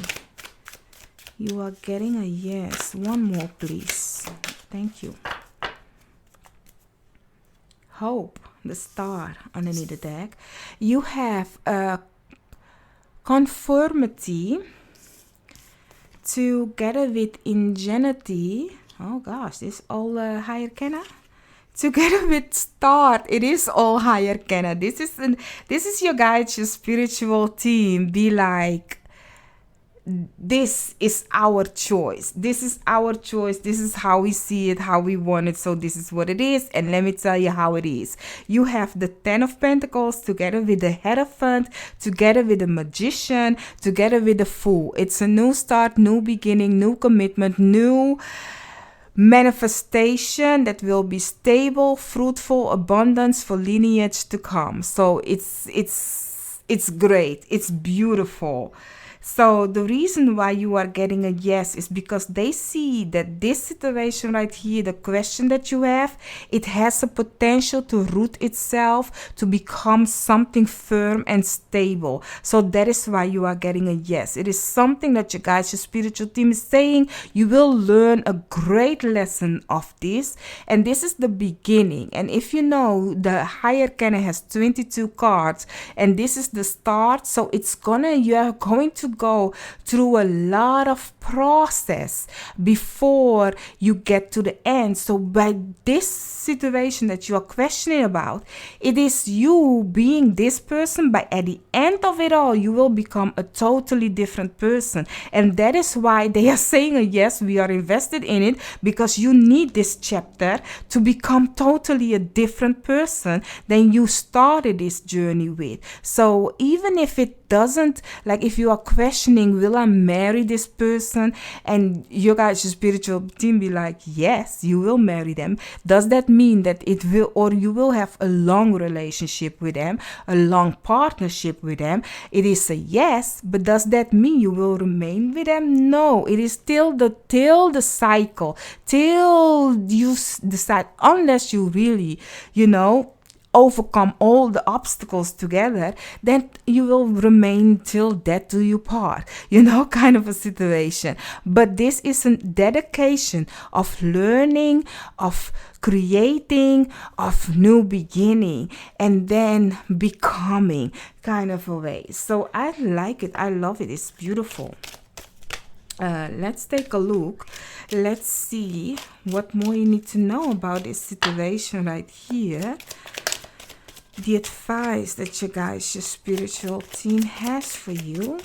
you are getting a yes. One more, please. Thank you. Hope, the star underneath the deck. You have a conformity together with ingenuity. Oh gosh, this all higher Kenna. Together with start, it is all higher Kenna. This is your guide, your spiritual team. Be like, this is our choice. This is our choice. This is how we see it, how we want it. So this is what it is. And let me tell you how it is. You have the 10 of Pentacles together with the Hierophant, together with the Magician, together with the Fool. It's a new start, new beginning, new commitment, new manifestation that will be stable, fruitful, abundance for lineage to come. So it's great. It's beautiful. So the reason why you are getting a yes is because they see that this situation right here, the question that you have, it has a potential to root itself, to become something firm and stable. So that is why you are getting a yes. It is something that you guys, your spiritual team is saying, you will learn a great lesson of this. And this is the beginning. And if you know, the higher Arcana has 22 cards and this is the start. So you are going to go through a lot of process before you get to the end. So by this situation that you are questioning about, it is you being this person, but at the end of it all, you will become a totally different person. And that is why they are saying a yes, we are invested in it, because you need this chapter to become totally a different person than you started this journey with. So even if it doesn't, like if you are questioning, will I marry this person? And you guys, your spiritual team be like, yes, you will marry them. Does that mean that it will, or you will have a long relationship with them, a long partnership with them? It is a yes, but does that mean you will remain with them? No, it is till the cycle, till you decide, unless you really, overcome all the obstacles together, then you will remain till death do you part, kind of a situation. But this is a dedication of learning, of creating, of new beginning, and then becoming, kind of a way. So I like it. I love it. It's beautiful. Let's take a look. Let's see what more you need to know about this situation right here. The advice that you guys, your spiritual team has for you.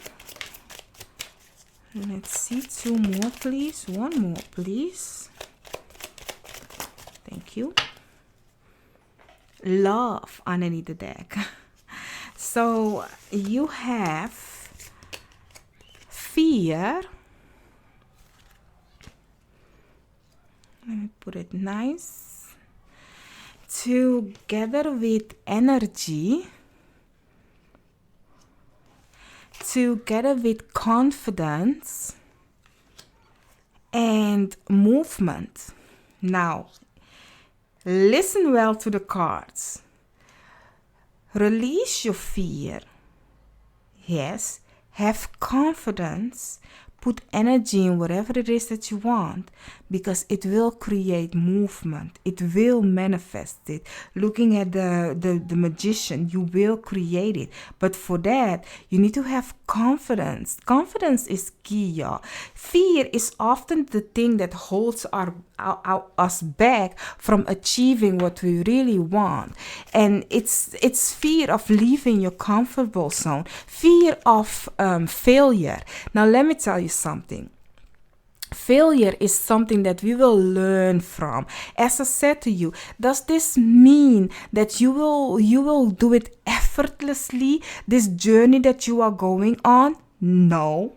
Let's see, 2 more, please. 1 more, please. Thank you. Love underneath the deck. So you have fear. Let me put it nice. Together with energy, together with confidence and movement. Now, listen well to the cards. Release your fear. Yes, have confidence, put energy in whatever it is that you want, because it will create movement. It will manifest it. Looking at the magician, you will create it. But for that, you need to have confidence. Confidence is key, y'all. Fear is often the thing that holds us back from achieving what we really want. And it's fear of leaving your comfortable zone, fear of failure. Now let me tell you something. Failure is something that we will learn from. As I said to you, does this mean that you will do it effortlessly, this journey that you are going on? No,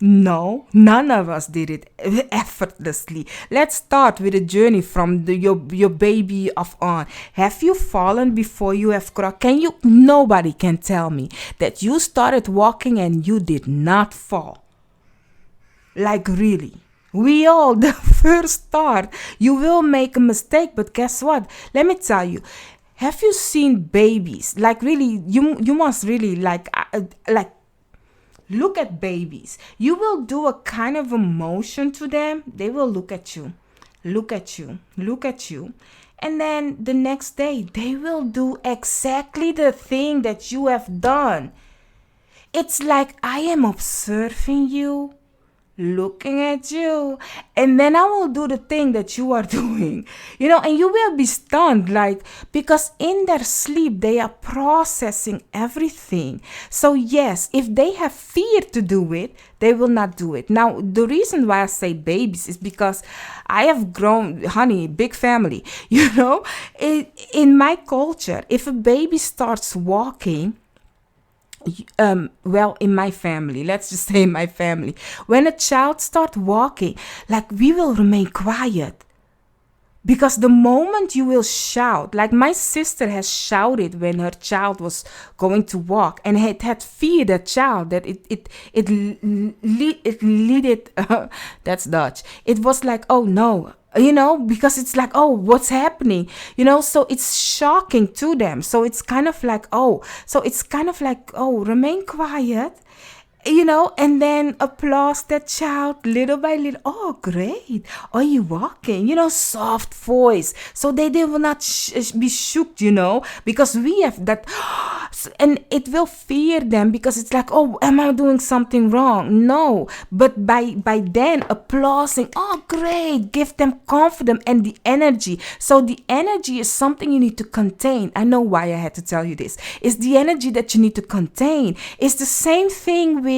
none of us did it effortlessly. Let's start with a journey from your baby of on. Have you fallen before you have crawled? Nobody can tell me that you started walking and you did not fall. Like really. We all, the first start, you will make a mistake, but guess what? Let me tell you. Have you seen babies? Like really, you must really like look at babies. You will do a kind of a motion to them. They will look at you. And then the next day, they will do exactly the thing that you have done. It's like I am observing you, looking at you, and then I will do the thing that you are doing, and you will be stunned, like, because in their sleep they are processing everything. So yes, if they have fear to do it, they will not do it. Now the reason why I say babies is because I have grown, honey, big family. In my culture, if a baby starts walking, in my family, let's just say in my family, when a child starts walking, like, we will remain quiet, because the moment you will shout, like my sister has shouted when her child was going to walk, and it had feared the child that it lead it that's Dutch. It was like, oh no, because it's like, oh, what's happening? So it's shocking to them. So it's kind of like, oh, remain quiet, and then applause that child little by little. Oh, great. Are you walking? Soft voice. So they will not be shook, because we have that. And it will fear them, because it's like, oh, am I doing something wrong? No. But by then applauding, oh, great, give them confidence and the energy. So the energy is something you need to contain. I know why I had to tell you this. It's the energy that you need to contain. It's the same thing with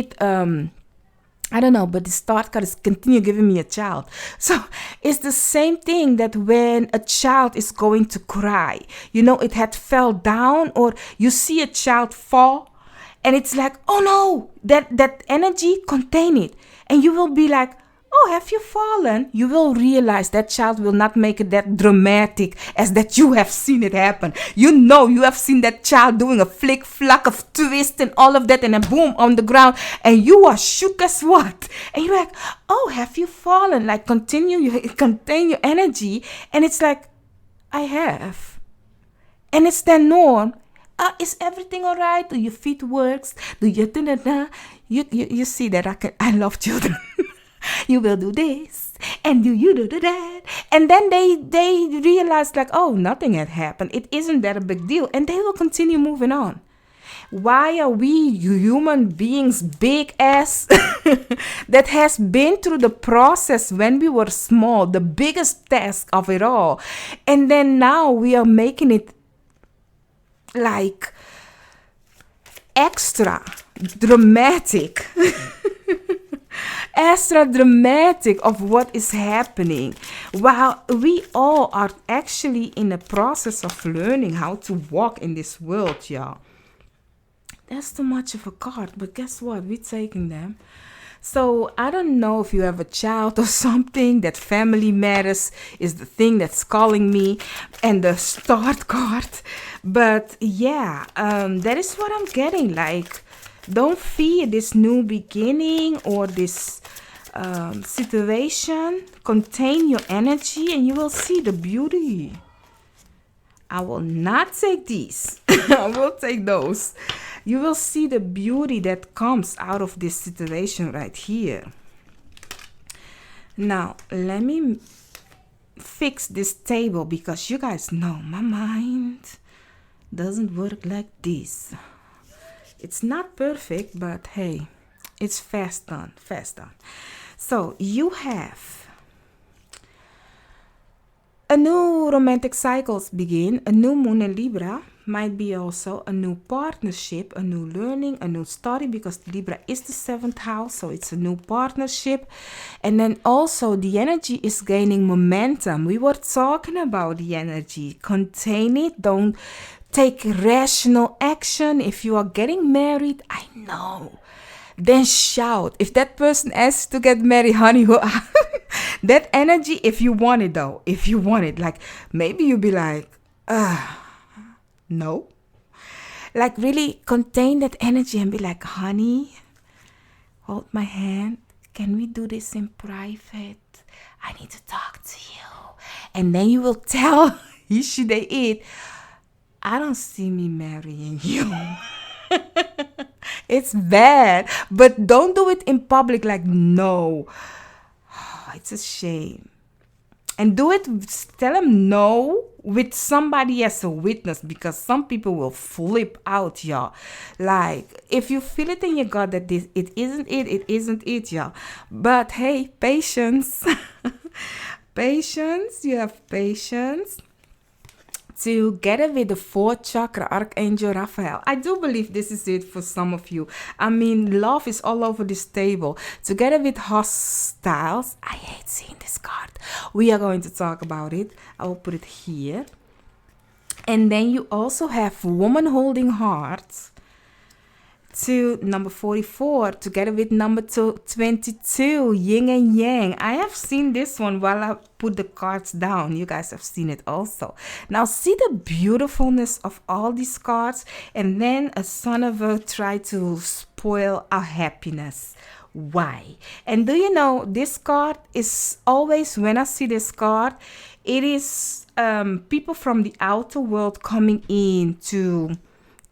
I don't know, but the start card is continue giving me a child. So it's the same thing that when a child is going to cry, it had fell down, or you see a child fall, and it's like, oh no, that energy, contain it. And you will be like, oh, have you fallen? You will realize that child will not make it that dramatic as that you have seen it happen. You have seen that child doing a flick, flack of twist and all of that, and a boom on the ground, and you are shook as what? And you're like, oh, have you fallen? Like, contain your energy. And it's like, I have. And it's the norm. Is everything all right? Do your feet works? Do you you see that I love children. You will do this, and you do that, and then they realize, like, oh, nothing had happened. It isn't that a big deal, and they will continue moving on. Why are we human beings, big ass, that has been through the process when we were small, the biggest task of it all, and then now we are making it like extra dramatic. Extra dramatic of what is happening, while we all are actually in a process of learning how to walk in this world, y'all. That's too much of a card, but guess what? We're taking them. So I don't know if you have a child or something, that family matters is the thing that's calling me, and the start card. But yeah, that is what I'm getting. Like, don't fear this new beginning or this situation. Contain your energy and you will see the beauty. I will not take these. I will take those. You will see the beauty that comes out of this situation right here. Now, let me fix this table because you guys know my mind doesn't work like this. It's not perfect, but hey, it's fast done, fast done. So you have a new romantic cycles begin, a new moon in Libra, might be also a new partnership, a new learning, a new study, because Libra is the 7th house, so it's a new partnership. And then also the energy is gaining momentum. We were talking about the energy. Contain it. Don't take rational action. If you are getting married, I know, then shout. If that person asks to get married, honey, that energy, if you want it though, if you want it, like maybe you'll be like, no. Like really contain that energy and be like, honey, hold my hand. Can we do this in private? I need to talk to you. And then you will tell he, she, they, it, I don't see me marrying you. It's bad, but don't do it in public. Like, no, it's a shame. And do it, tell them no with somebody as a witness, because some people will flip out, y'all. Like, if you feel it in your gut that this, it isn't it, y'all. But hey, patience. Patience, you have patience. Together with the 4th chakra, Archangel Raphael. I do believe this is it for some of you. I mean, love is all over this table. Together with hostiles. I hate seeing this card. We are going to talk about it. I will put it here. And then you also have woman holding hearts. To number 44, together with number 22, yin and yang. I have seen this one while I put the cards down. You guys have seen it also. Now see the beautifulness of all these cards, and then a son of a try to spoil our happiness. Why? And do you know, this card is always, when I see this card, it is people from the outer world coming in to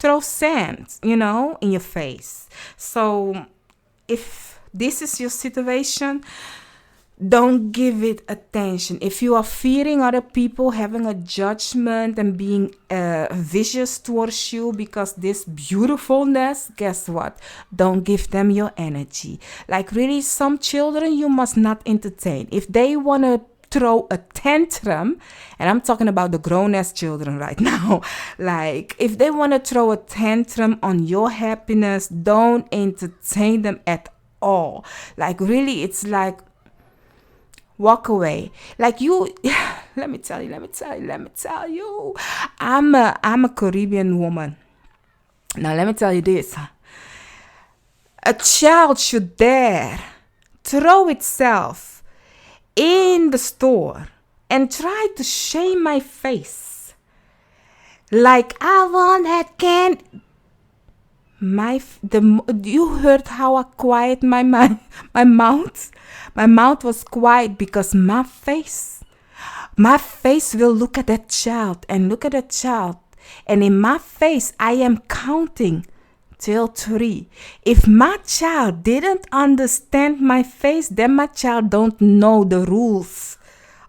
throw sand, in your face. So if this is your situation, don't give it attention. If you are fearing other people having a judgment and being vicious towards you because this beautifulness, guess what? Don't give them your energy. Like really, some children you must not entertain. If they want to throw a tantrum, and I'm talking about the grown-ass children right now, like if they want to throw a tantrum on your happiness, don't entertain them at all. Like really, it's like walk away. Like you let me tell you, I'm a Caribbean woman. Now let me tell you this. A child should dare throw itself in the store and try to shame my face. Like, I want that candy. You heard how I quiet my mouth? My mouth was quiet because my face will look at that child and look at that child. And in my face, I am counting till 3. If my child didn't understand my face, then my child don't know the rules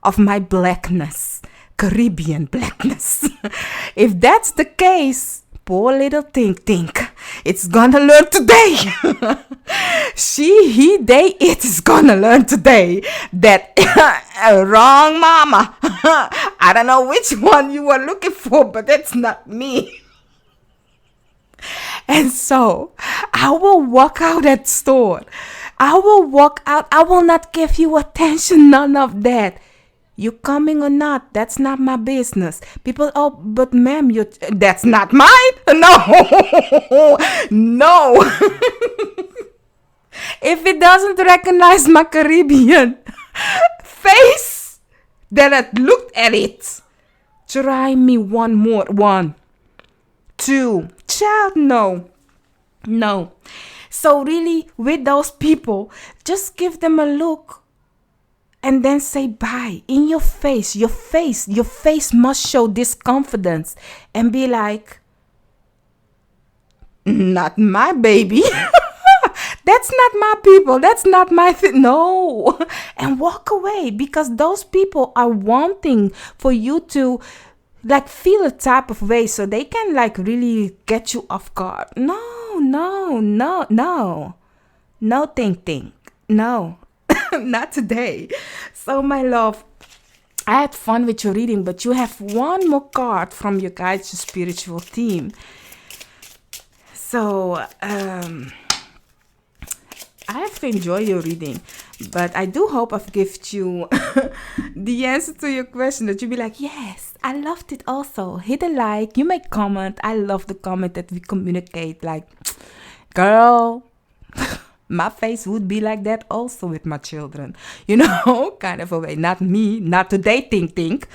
of my blackness, Caribbean blackness. If that's the case, poor little think, it's gonna learn today. She, he, they, it is gonna learn today that wrong mama. I don't know which one you were looking for, but that's not me. And so I will walk out that store. I will walk out. I will not give you attention. None of that. You coming or not, that's not my business. People, oh, but ma'am, that's not mine. No. No. If it doesn't recognize my Caribbean face, then I looked at it. Try me one more. 1, 2. Child, no. So really, with those people, just give them a look and then say bye. In your face must show this confidence and be like, not my baby. That's not my people. That's not my thing. No. And walk away, because those people are wanting for you to like feel a type of way so they can like really get you off guard. No, no, no, no. No, think. No, not today. So, my love, I had fun with your reading, but you have one more card from your guides, your spiritual team. So, I have enjoyed your reading, but I do hope I've given you the answer to your question, that you'll be like, yes, I loved it also. Hit a like, you may comment. I love the comment that we communicate like, girl, my face would be like that also with my children. You know, kind of a way. Not me, not today, think.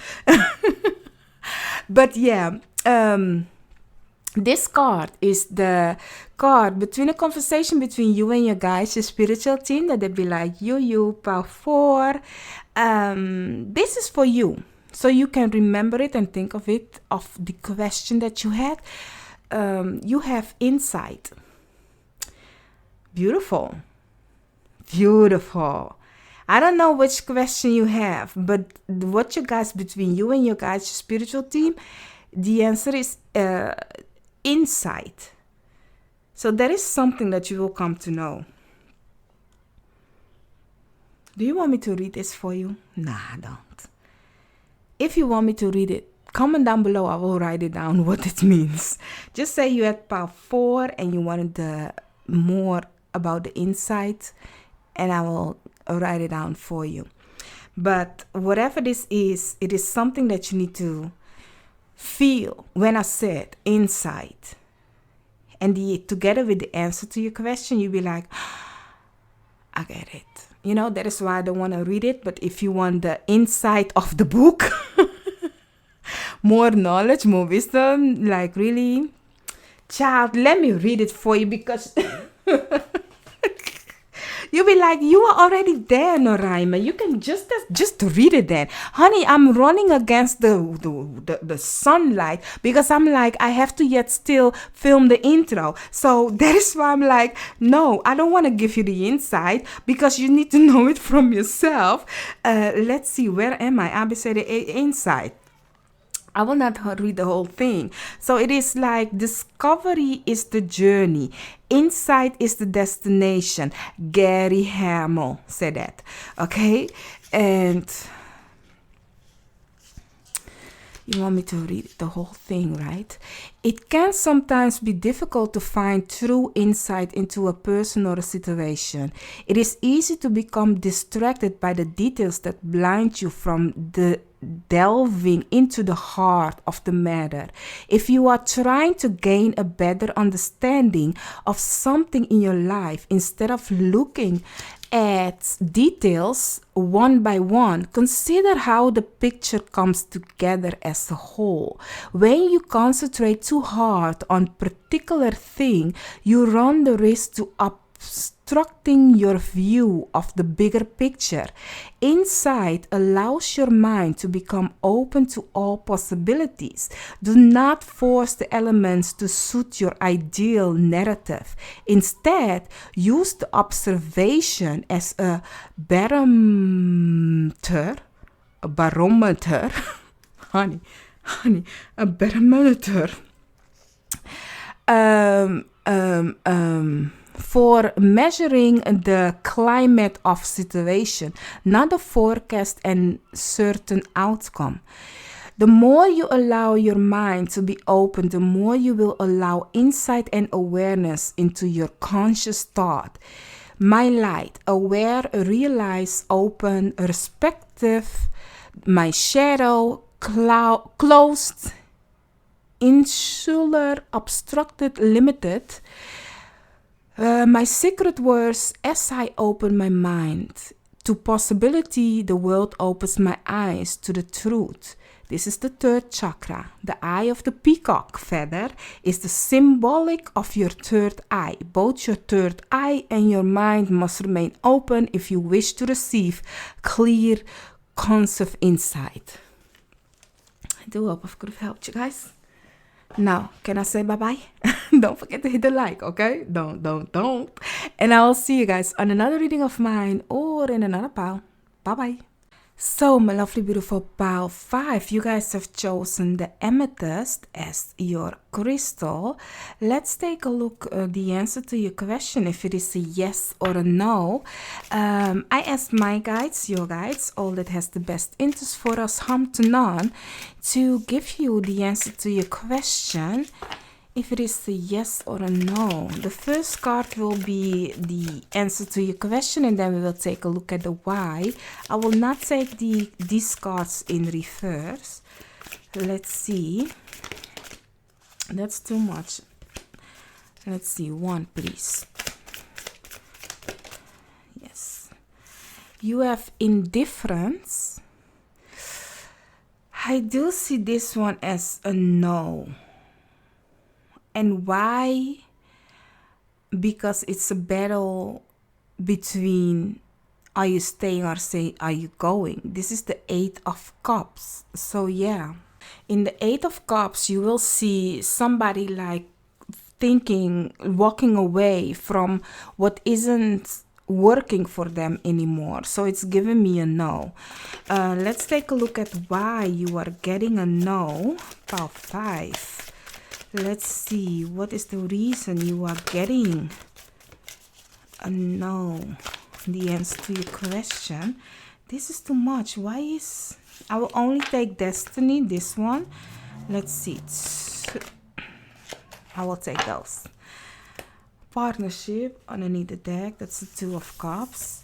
But yeah, this card is the card between a conversation between you and your guys, your spiritual team, that they'd be like, you, power 4. This is for you. So you can remember it and think of it, of the question that you had. You have insight. Beautiful. I don't know which question you have, but what you guys, between you and your guys, your spiritual team, the answer is insight. So that is something that you will come to know. Do you want me to read this for you? Nah, I don't. If you want me to read it, comment down below. I will write it down what it means. Just say you had power 4 and you wanted the more about the insight, and I will write it down for you. But whatever this is, it is something that you need to feel. When I said insight, and together with the answer to your question, you'll be like, I get it. You know, that is why I don't want to read it. But if you want the insight of the book, more knowledge, more wisdom, like really, child, let me read it for you, because you'll be like, you are already there, Noraima. You can just read it then. Honey, I'm running against the sunlight, because I'm like, I have to yet still film the intro. So that is why I'm like, no, I don't want to give you the insight, because you need to know it from yourself. Let's see, where am I? ABCD insight. I will not read the whole thing. So it is like, discovery is the journey. Insight is the destination. Gary Hamel said that. Okay? And you want me to read the whole thing, right? It can sometimes be difficult to find true insight into a person or a situation. It is easy to become distracted by the details that blind you from the delving into the heart of the matter. If you are trying to gain a better understanding of something in your life, instead of looking at details one by one, consider how the picture comes together as a whole. When you concentrate too hard on particular thing, you run the risk to obstructing your view of the bigger picture. Insight allows your mind to become open to all possibilities. Do not force the elements to suit your ideal narrative. Instead, use the observation as a barometer, honey, a barometer, for measuring the climate of situation, not a forecast and certain outcome. The more you allow your mind to be open, the more you will allow insight and awareness into your conscious thought. My light, aware, realize, open, respective, my shadow, closed, insular, obstructed, limited. My secret words, as I open my mind to possibility, the world opens my eyes to the truth. This is the third chakra. The eye of the peacock feather is the symbolic of your third eye. Both your third eye and your mind must remain open if you wish to receive clear, concise insight. I do hope I could have helped you guys. Now, can I say bye-bye? Don't forget to hit the like, okay? Don't. And I will see you guys on another reading of mine or in another pile. Bye-bye. So, my lovely, beautiful pile 5, you guys have chosen the amethyst as your crystal. Let's take a look at the answer to your question, if it is a yes or a no. I asked my guides, your guides, all that has the best interest for us, hum to none, to give you the answer to your question. If it is a yes or a no, the first card will be the answer to your question, and then we will take a look at the why. I will not take these cards in reverse. Let's see. That's too much. Let's see. One, please. Yes. You have indifference. I do see this one as a no. And why? Because it's a battle between are you staying or are you going? This is the 8 of Cups. So yeah, in the 8 of Cups, you will see somebody like thinking, walking away from what isn't working for them anymore. So it's giving me a no. Let's take a look at why you are getting a no. Pile 5. Let's see, what is the reason you are getting a no? The answer to your question. This is too much. Why is... I will only take Destiny, this one. Let's see. I will take those. Partnership underneath the deck. That's the 2 of Cups.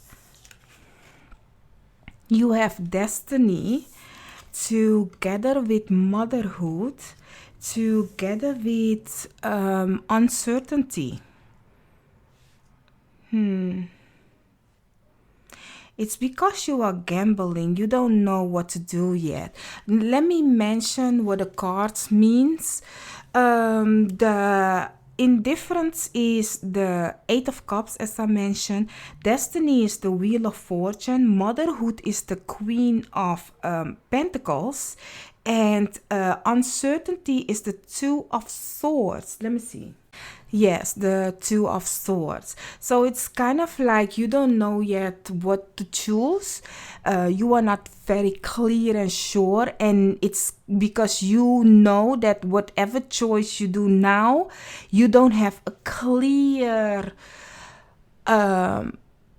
You have Destiny together with motherhood, together with uncertainty. It's because you are gambling. You don't know what to do yet. Let me mention what the cards means. The indifference is the 8 of Cups, as I mentioned. Destiny is the Wheel of Fortune. Motherhood is the Queen of Pentacles. And uncertainty is the 2 of Swords. Let me see. Yes, the 2 of Swords. So it's kind of like you don't know yet what to choose. You are not very clear and sure. And it's because you know that whatever choice you do now, you don't have a clear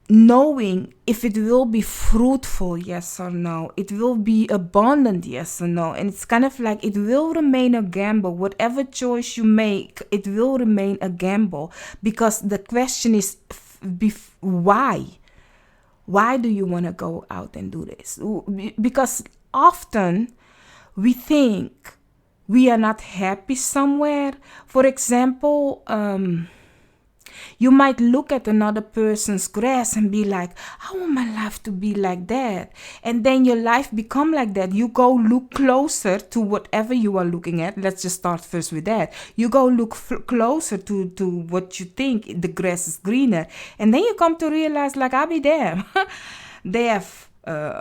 knowing if it will be fruitful, yes or no. It will be abundant, yes or no. And it's kind of like it will remain a gamble. Whatever choice you make, it will remain a gamble. Because the question is why? Why do you want to go out and do this? Because often we think we are not happy somewhere. For example, you might look at another person's grass and be like, I want my life to be like that. And then your life become like that. You go look closer to whatever you are looking at. Let's just start first with that. You go look closer to what you think the grass is greener. And then you come to realize, like, I'll be there. They have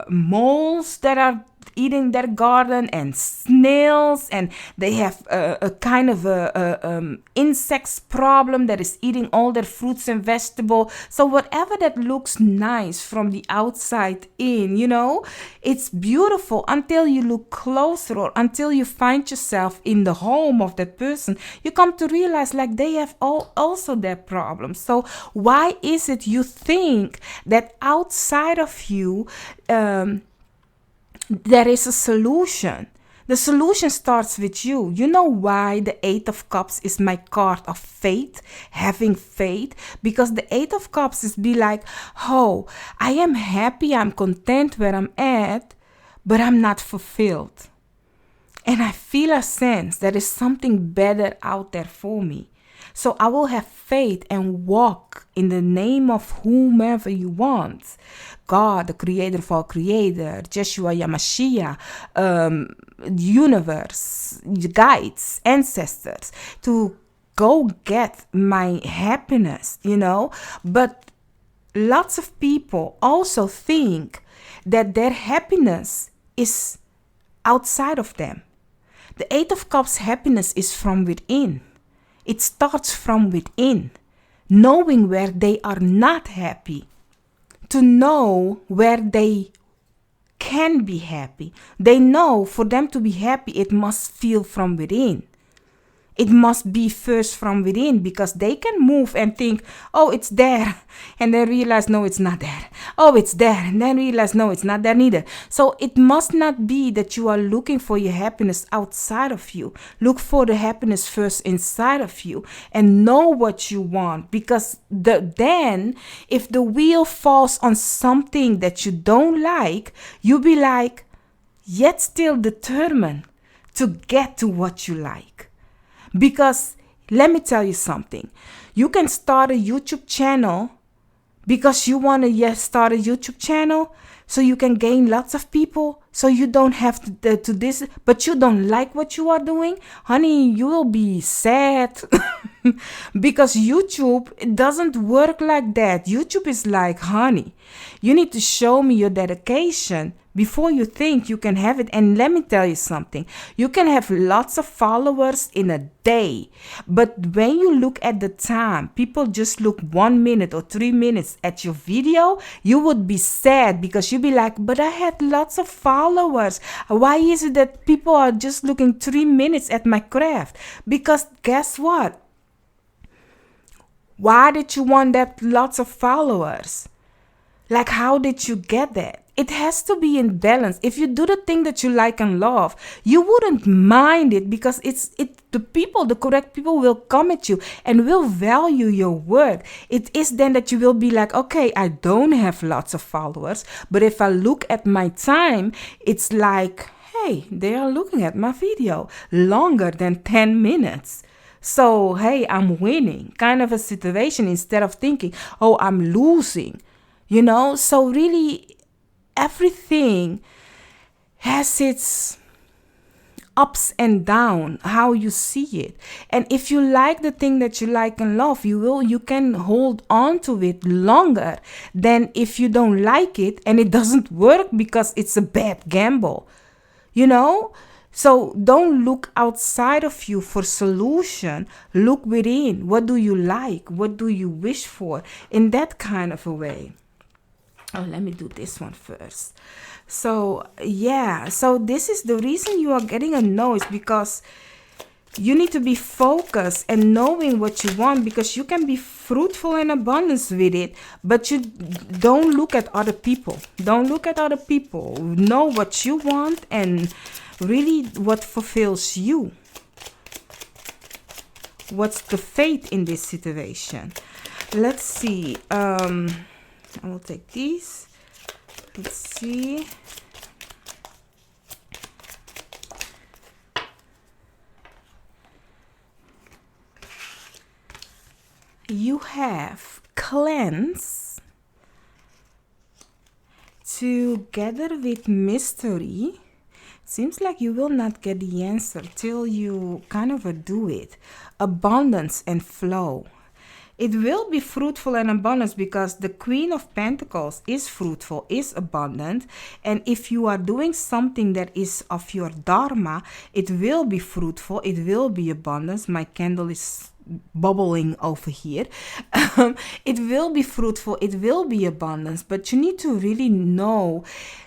moles that are eating their garden and snails, and they have a kind of insects problem that is eating all their fruits and vegetables. So whatever that looks nice from the outside in, you know, it's beautiful until you look closer or until you find yourself in the home of that person. You come to realize like they have also their problems. So why is it you think that outside of you there is a solution? The solution starts with you. You know why the 8 of Cups is my card of faith, having faith? Because the 8 of Cups is be like, oh, I am happy, I'm content where I'm at, but I'm not fulfilled. And I feel a sense there is something better out there for me. So I will have faith and walk in the name of whomever you want. God, the creator of all creator, Jeshua Yamashiach, universe, guides, ancestors, to go get my happiness, you know. But lots of people also think that their happiness is outside of them. The Eight of Cups happiness is from within. It starts from within. Knowing where they are not happy. To know where they can be happy. They know for them to be happy, it must feel from within. It must be first from within, because they can move and think, oh, it's there. And then realize, no, it's not there. Oh, it's there. And then realize, no, it's not there neither. So it must not be that you are looking for your happiness outside of you. Look for the happiness first inside of you and know what you want. Because then if the wheel falls on something that you don't like, you'll be like, yet still determined to get to what you like. Because let me tell you something. You can start a YouTube channel because you want to start a YouTube channel so you can gain lots of people, so you don't have to this, but you don't like what you are doing. Honey, you will be sad. Because YouTube, it doesn't work like that. YouTube is like, honey, you need to show me your dedication before you think you can have it. And let me tell you something. You can have lots of followers in a day. But when you look at the time, people just look 1 minute or 3 minutes at your video, you would be sad, because you'd be like, but I had lots of followers. Why is it that people are just looking 3 minutes at my craft? Because guess what? Why did you want that lots of followers? Like, how did you get that? It has to be in balance. If you do the thing that you like and love, you wouldn't mind it, because the correct people will come at you and will value your work. It is then that you will be like, okay, I don't have lots of followers, but if I look at my time, it's like, hey, they are looking at my video longer than 10 minutes. So, hey, I'm winning, kind of a situation, instead of thinking, oh, I'm losing, So really, everything has its ups and downs, how you see it. And if you like the thing that you like and love, you can hold on to it longer than if you don't like it and it doesn't work because it's a bad gamble, So don't look outside of you for solution. Look within. What do you like? What do you wish for? In that kind of a way. Oh, let me do this one first. So this is the reason you are getting a no, is because you need to be focused and knowing what you want, because you can be fruitful and abundance with it, but you don't look at other people. Don't look at other people. Know what you want and really what fulfills you. What's the fate in this situation? Let's see. I will take these. Let's see. You have cleanse, together with mystery. Seems like you will not get the answer till you kind of do it. Abundance and flow. It will be fruitful and abundance, because the Queen of Pentacles is fruitful, is abundant. And if you are doing something that is of your dharma, it will be fruitful, it will be abundance. My candle is bubbling over here. It will be fruitful, it will be abundance. But you need to really know,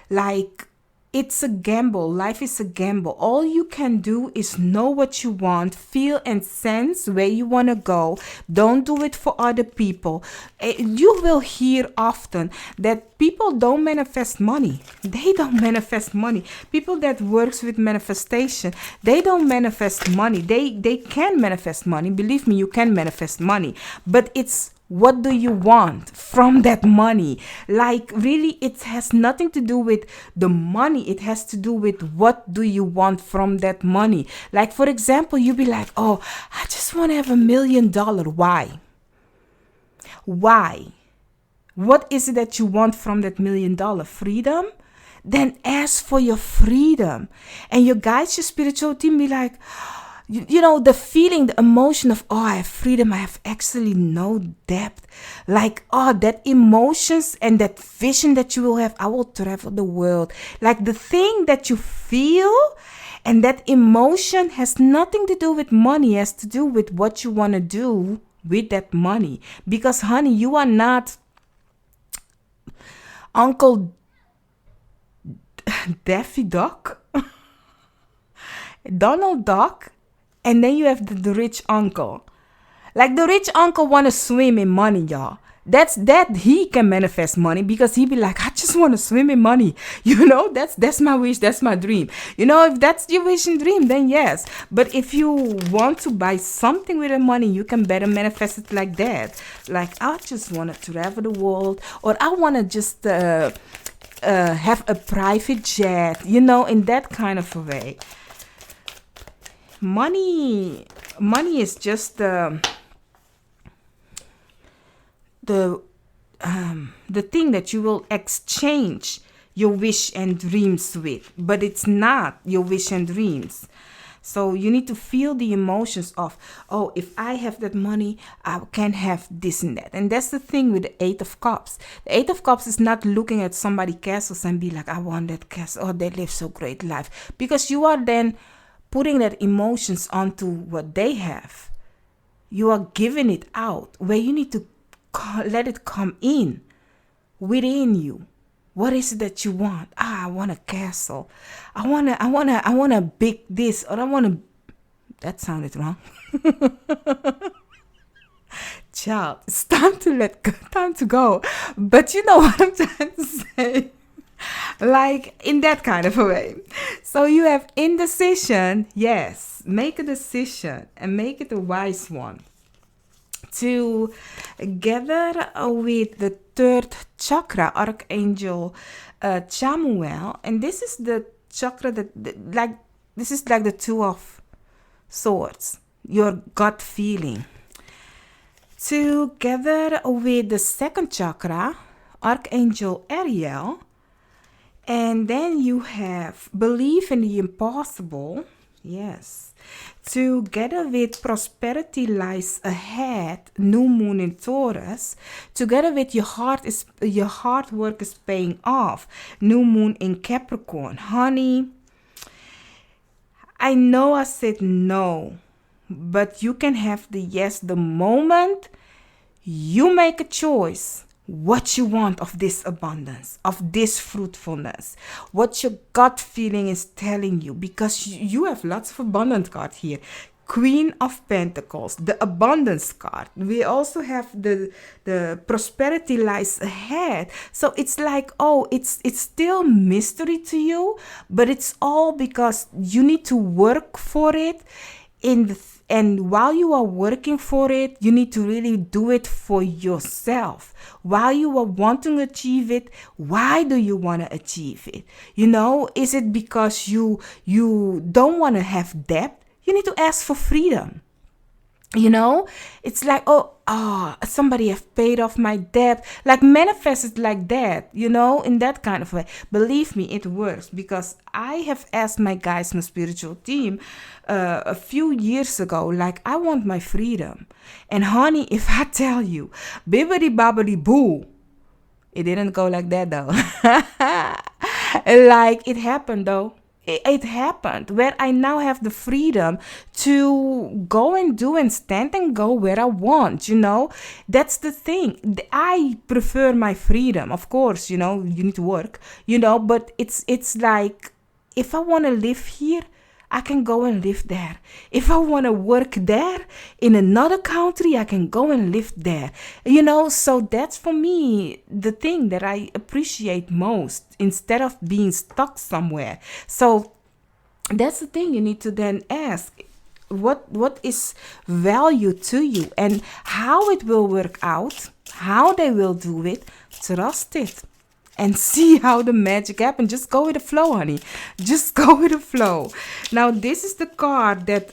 like, it's a gamble. Life is a gamble. All you can do is know what you want, feel and sense where you want to go. Don't do it for other people. You will hear often that people don't manifest money. They don't manifest money. People that works with manifestation, they don't manifest money. They can manifest money. Believe me, you can manifest money. But it's, what do you want from that money? Like, really, it has nothing to do with the money. It has to do with what do you want from that money. Like, for example, you be like, oh, I just want to have $1 million. Why? Why? What is it that you want from that $1 million? Freedom? Then ask for your freedom. And your guides, your spiritual team, be like, You know, the feeling, the emotion of, oh, I have freedom, I have actually no debt. Like, oh, that emotions and that vision that you will have, I will travel the world. Like the thing that you feel and that emotion has nothing to do with money, it has to do with what you want to do with that money. Because, honey, you are not Uncle Daffy Duck, Donald Duck, and then you have the rich uncle. Like the rich uncle want to swim in money, y'all. That he can manifest money because he be like, I just want to swim in money. You know, that's my wish, that's my dream. You know, if that's your wish and dream, then yes. But if you want to buy something with the money, you can better manifest it like that. Like, I just want to travel the world, or I want to just have a private jet, you know, in that kind of a way. Money is just the thing that you will exchange your wish and dreams with, but it's not your wish and dreams. So you need to feel the emotions of, oh, if I have that money, I can have this and that. And that's the thing with the Eight of Cups. The Eight of Cups is not looking at somebody's castles and be like, I want that castle. Oh, they live so great life. Because you are then putting that emotions onto what they have. You are giving it out where you need to let it come in within you. What is it that you want? I want a castle. I want a big this, or I want to. That sounded wrong. Child, it's time to go. But you know what I'm trying to say. Like in that kind of a way. So you have indecision. Yes, make a decision and make it a wise one. Together with the third chakra, Archangel Chamuel, and this is the chakra this is like the Two of Swords, your gut feeling. Together with the second chakra, Archangel Ariel, and then you have belief in the impossible. Yes. Together with prosperity lies ahead, new moon in Taurus. Together with your hard work is paying off, new moon in Capricorn. Honey, I know I said no, but you can have the yes the moment you make a choice. What you want of this abundance, of this fruitfulness, what your gut feeling is telling you, because you have lots of abundant card here. Queen of Pentacles, the abundance card. We also have the prosperity lies ahead. So it's like, oh, it's still mystery to you, but it's all because you need to work for it and while you are working for it, you need to really do it for yourself. While you are wanting to achieve it, why do you want to achieve it? You know, is it because you don't want to have debt? You need to ask for freedom. You know, it's like, somebody have paid off my debt. Like manifest it like that, you know, in that kind of way. Believe me, it works, because I have asked my guys, my spiritual team, a few years ago, like, I want my freedom. And honey, if I tell you, bibbidi bobbidi boo, it didn't go like that though. Like it happened though. It happened where I now have the freedom to go and do and stand and go where I want, you know. That's the thing. I prefer my freedom. Of course, you know, you need to work, you know, but it's like, if I want to live here, I can go and live there. If I want to work there in another country, I can go and live there. You know, so that's for me the thing that I appreciate most, instead of being stuck somewhere. So that's the thing you need to then ask. What is value to you, and how it will work out, how they will do it. Trust it. And see how the magic happens. Just go with the flow, honey. Just go with the flow. Now, this is the card that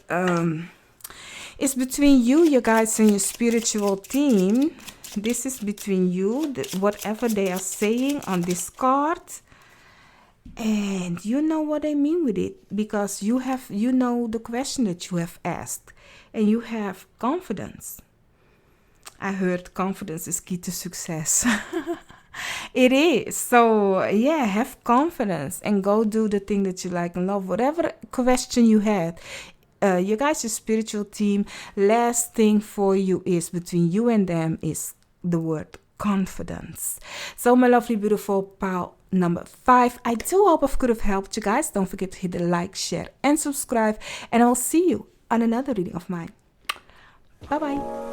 is between you guys, and your spiritual team. This is between you, whatever they are saying on this card. And you know what I mean with it, because you know the question that you have asked, and you have confidence. I heard confidence is key to success. It is. So, yeah, have confidence and go do the thing that you like and love. Whatever question you had, you guys, your spiritual team, last thing for you is between you and them is the word confidence. So, my lovely, beautiful pal number 5, I do hope I could have helped you guys. Don't forget to hit the like, share, and subscribe. And I'll see you on another reading of mine. Bye bye.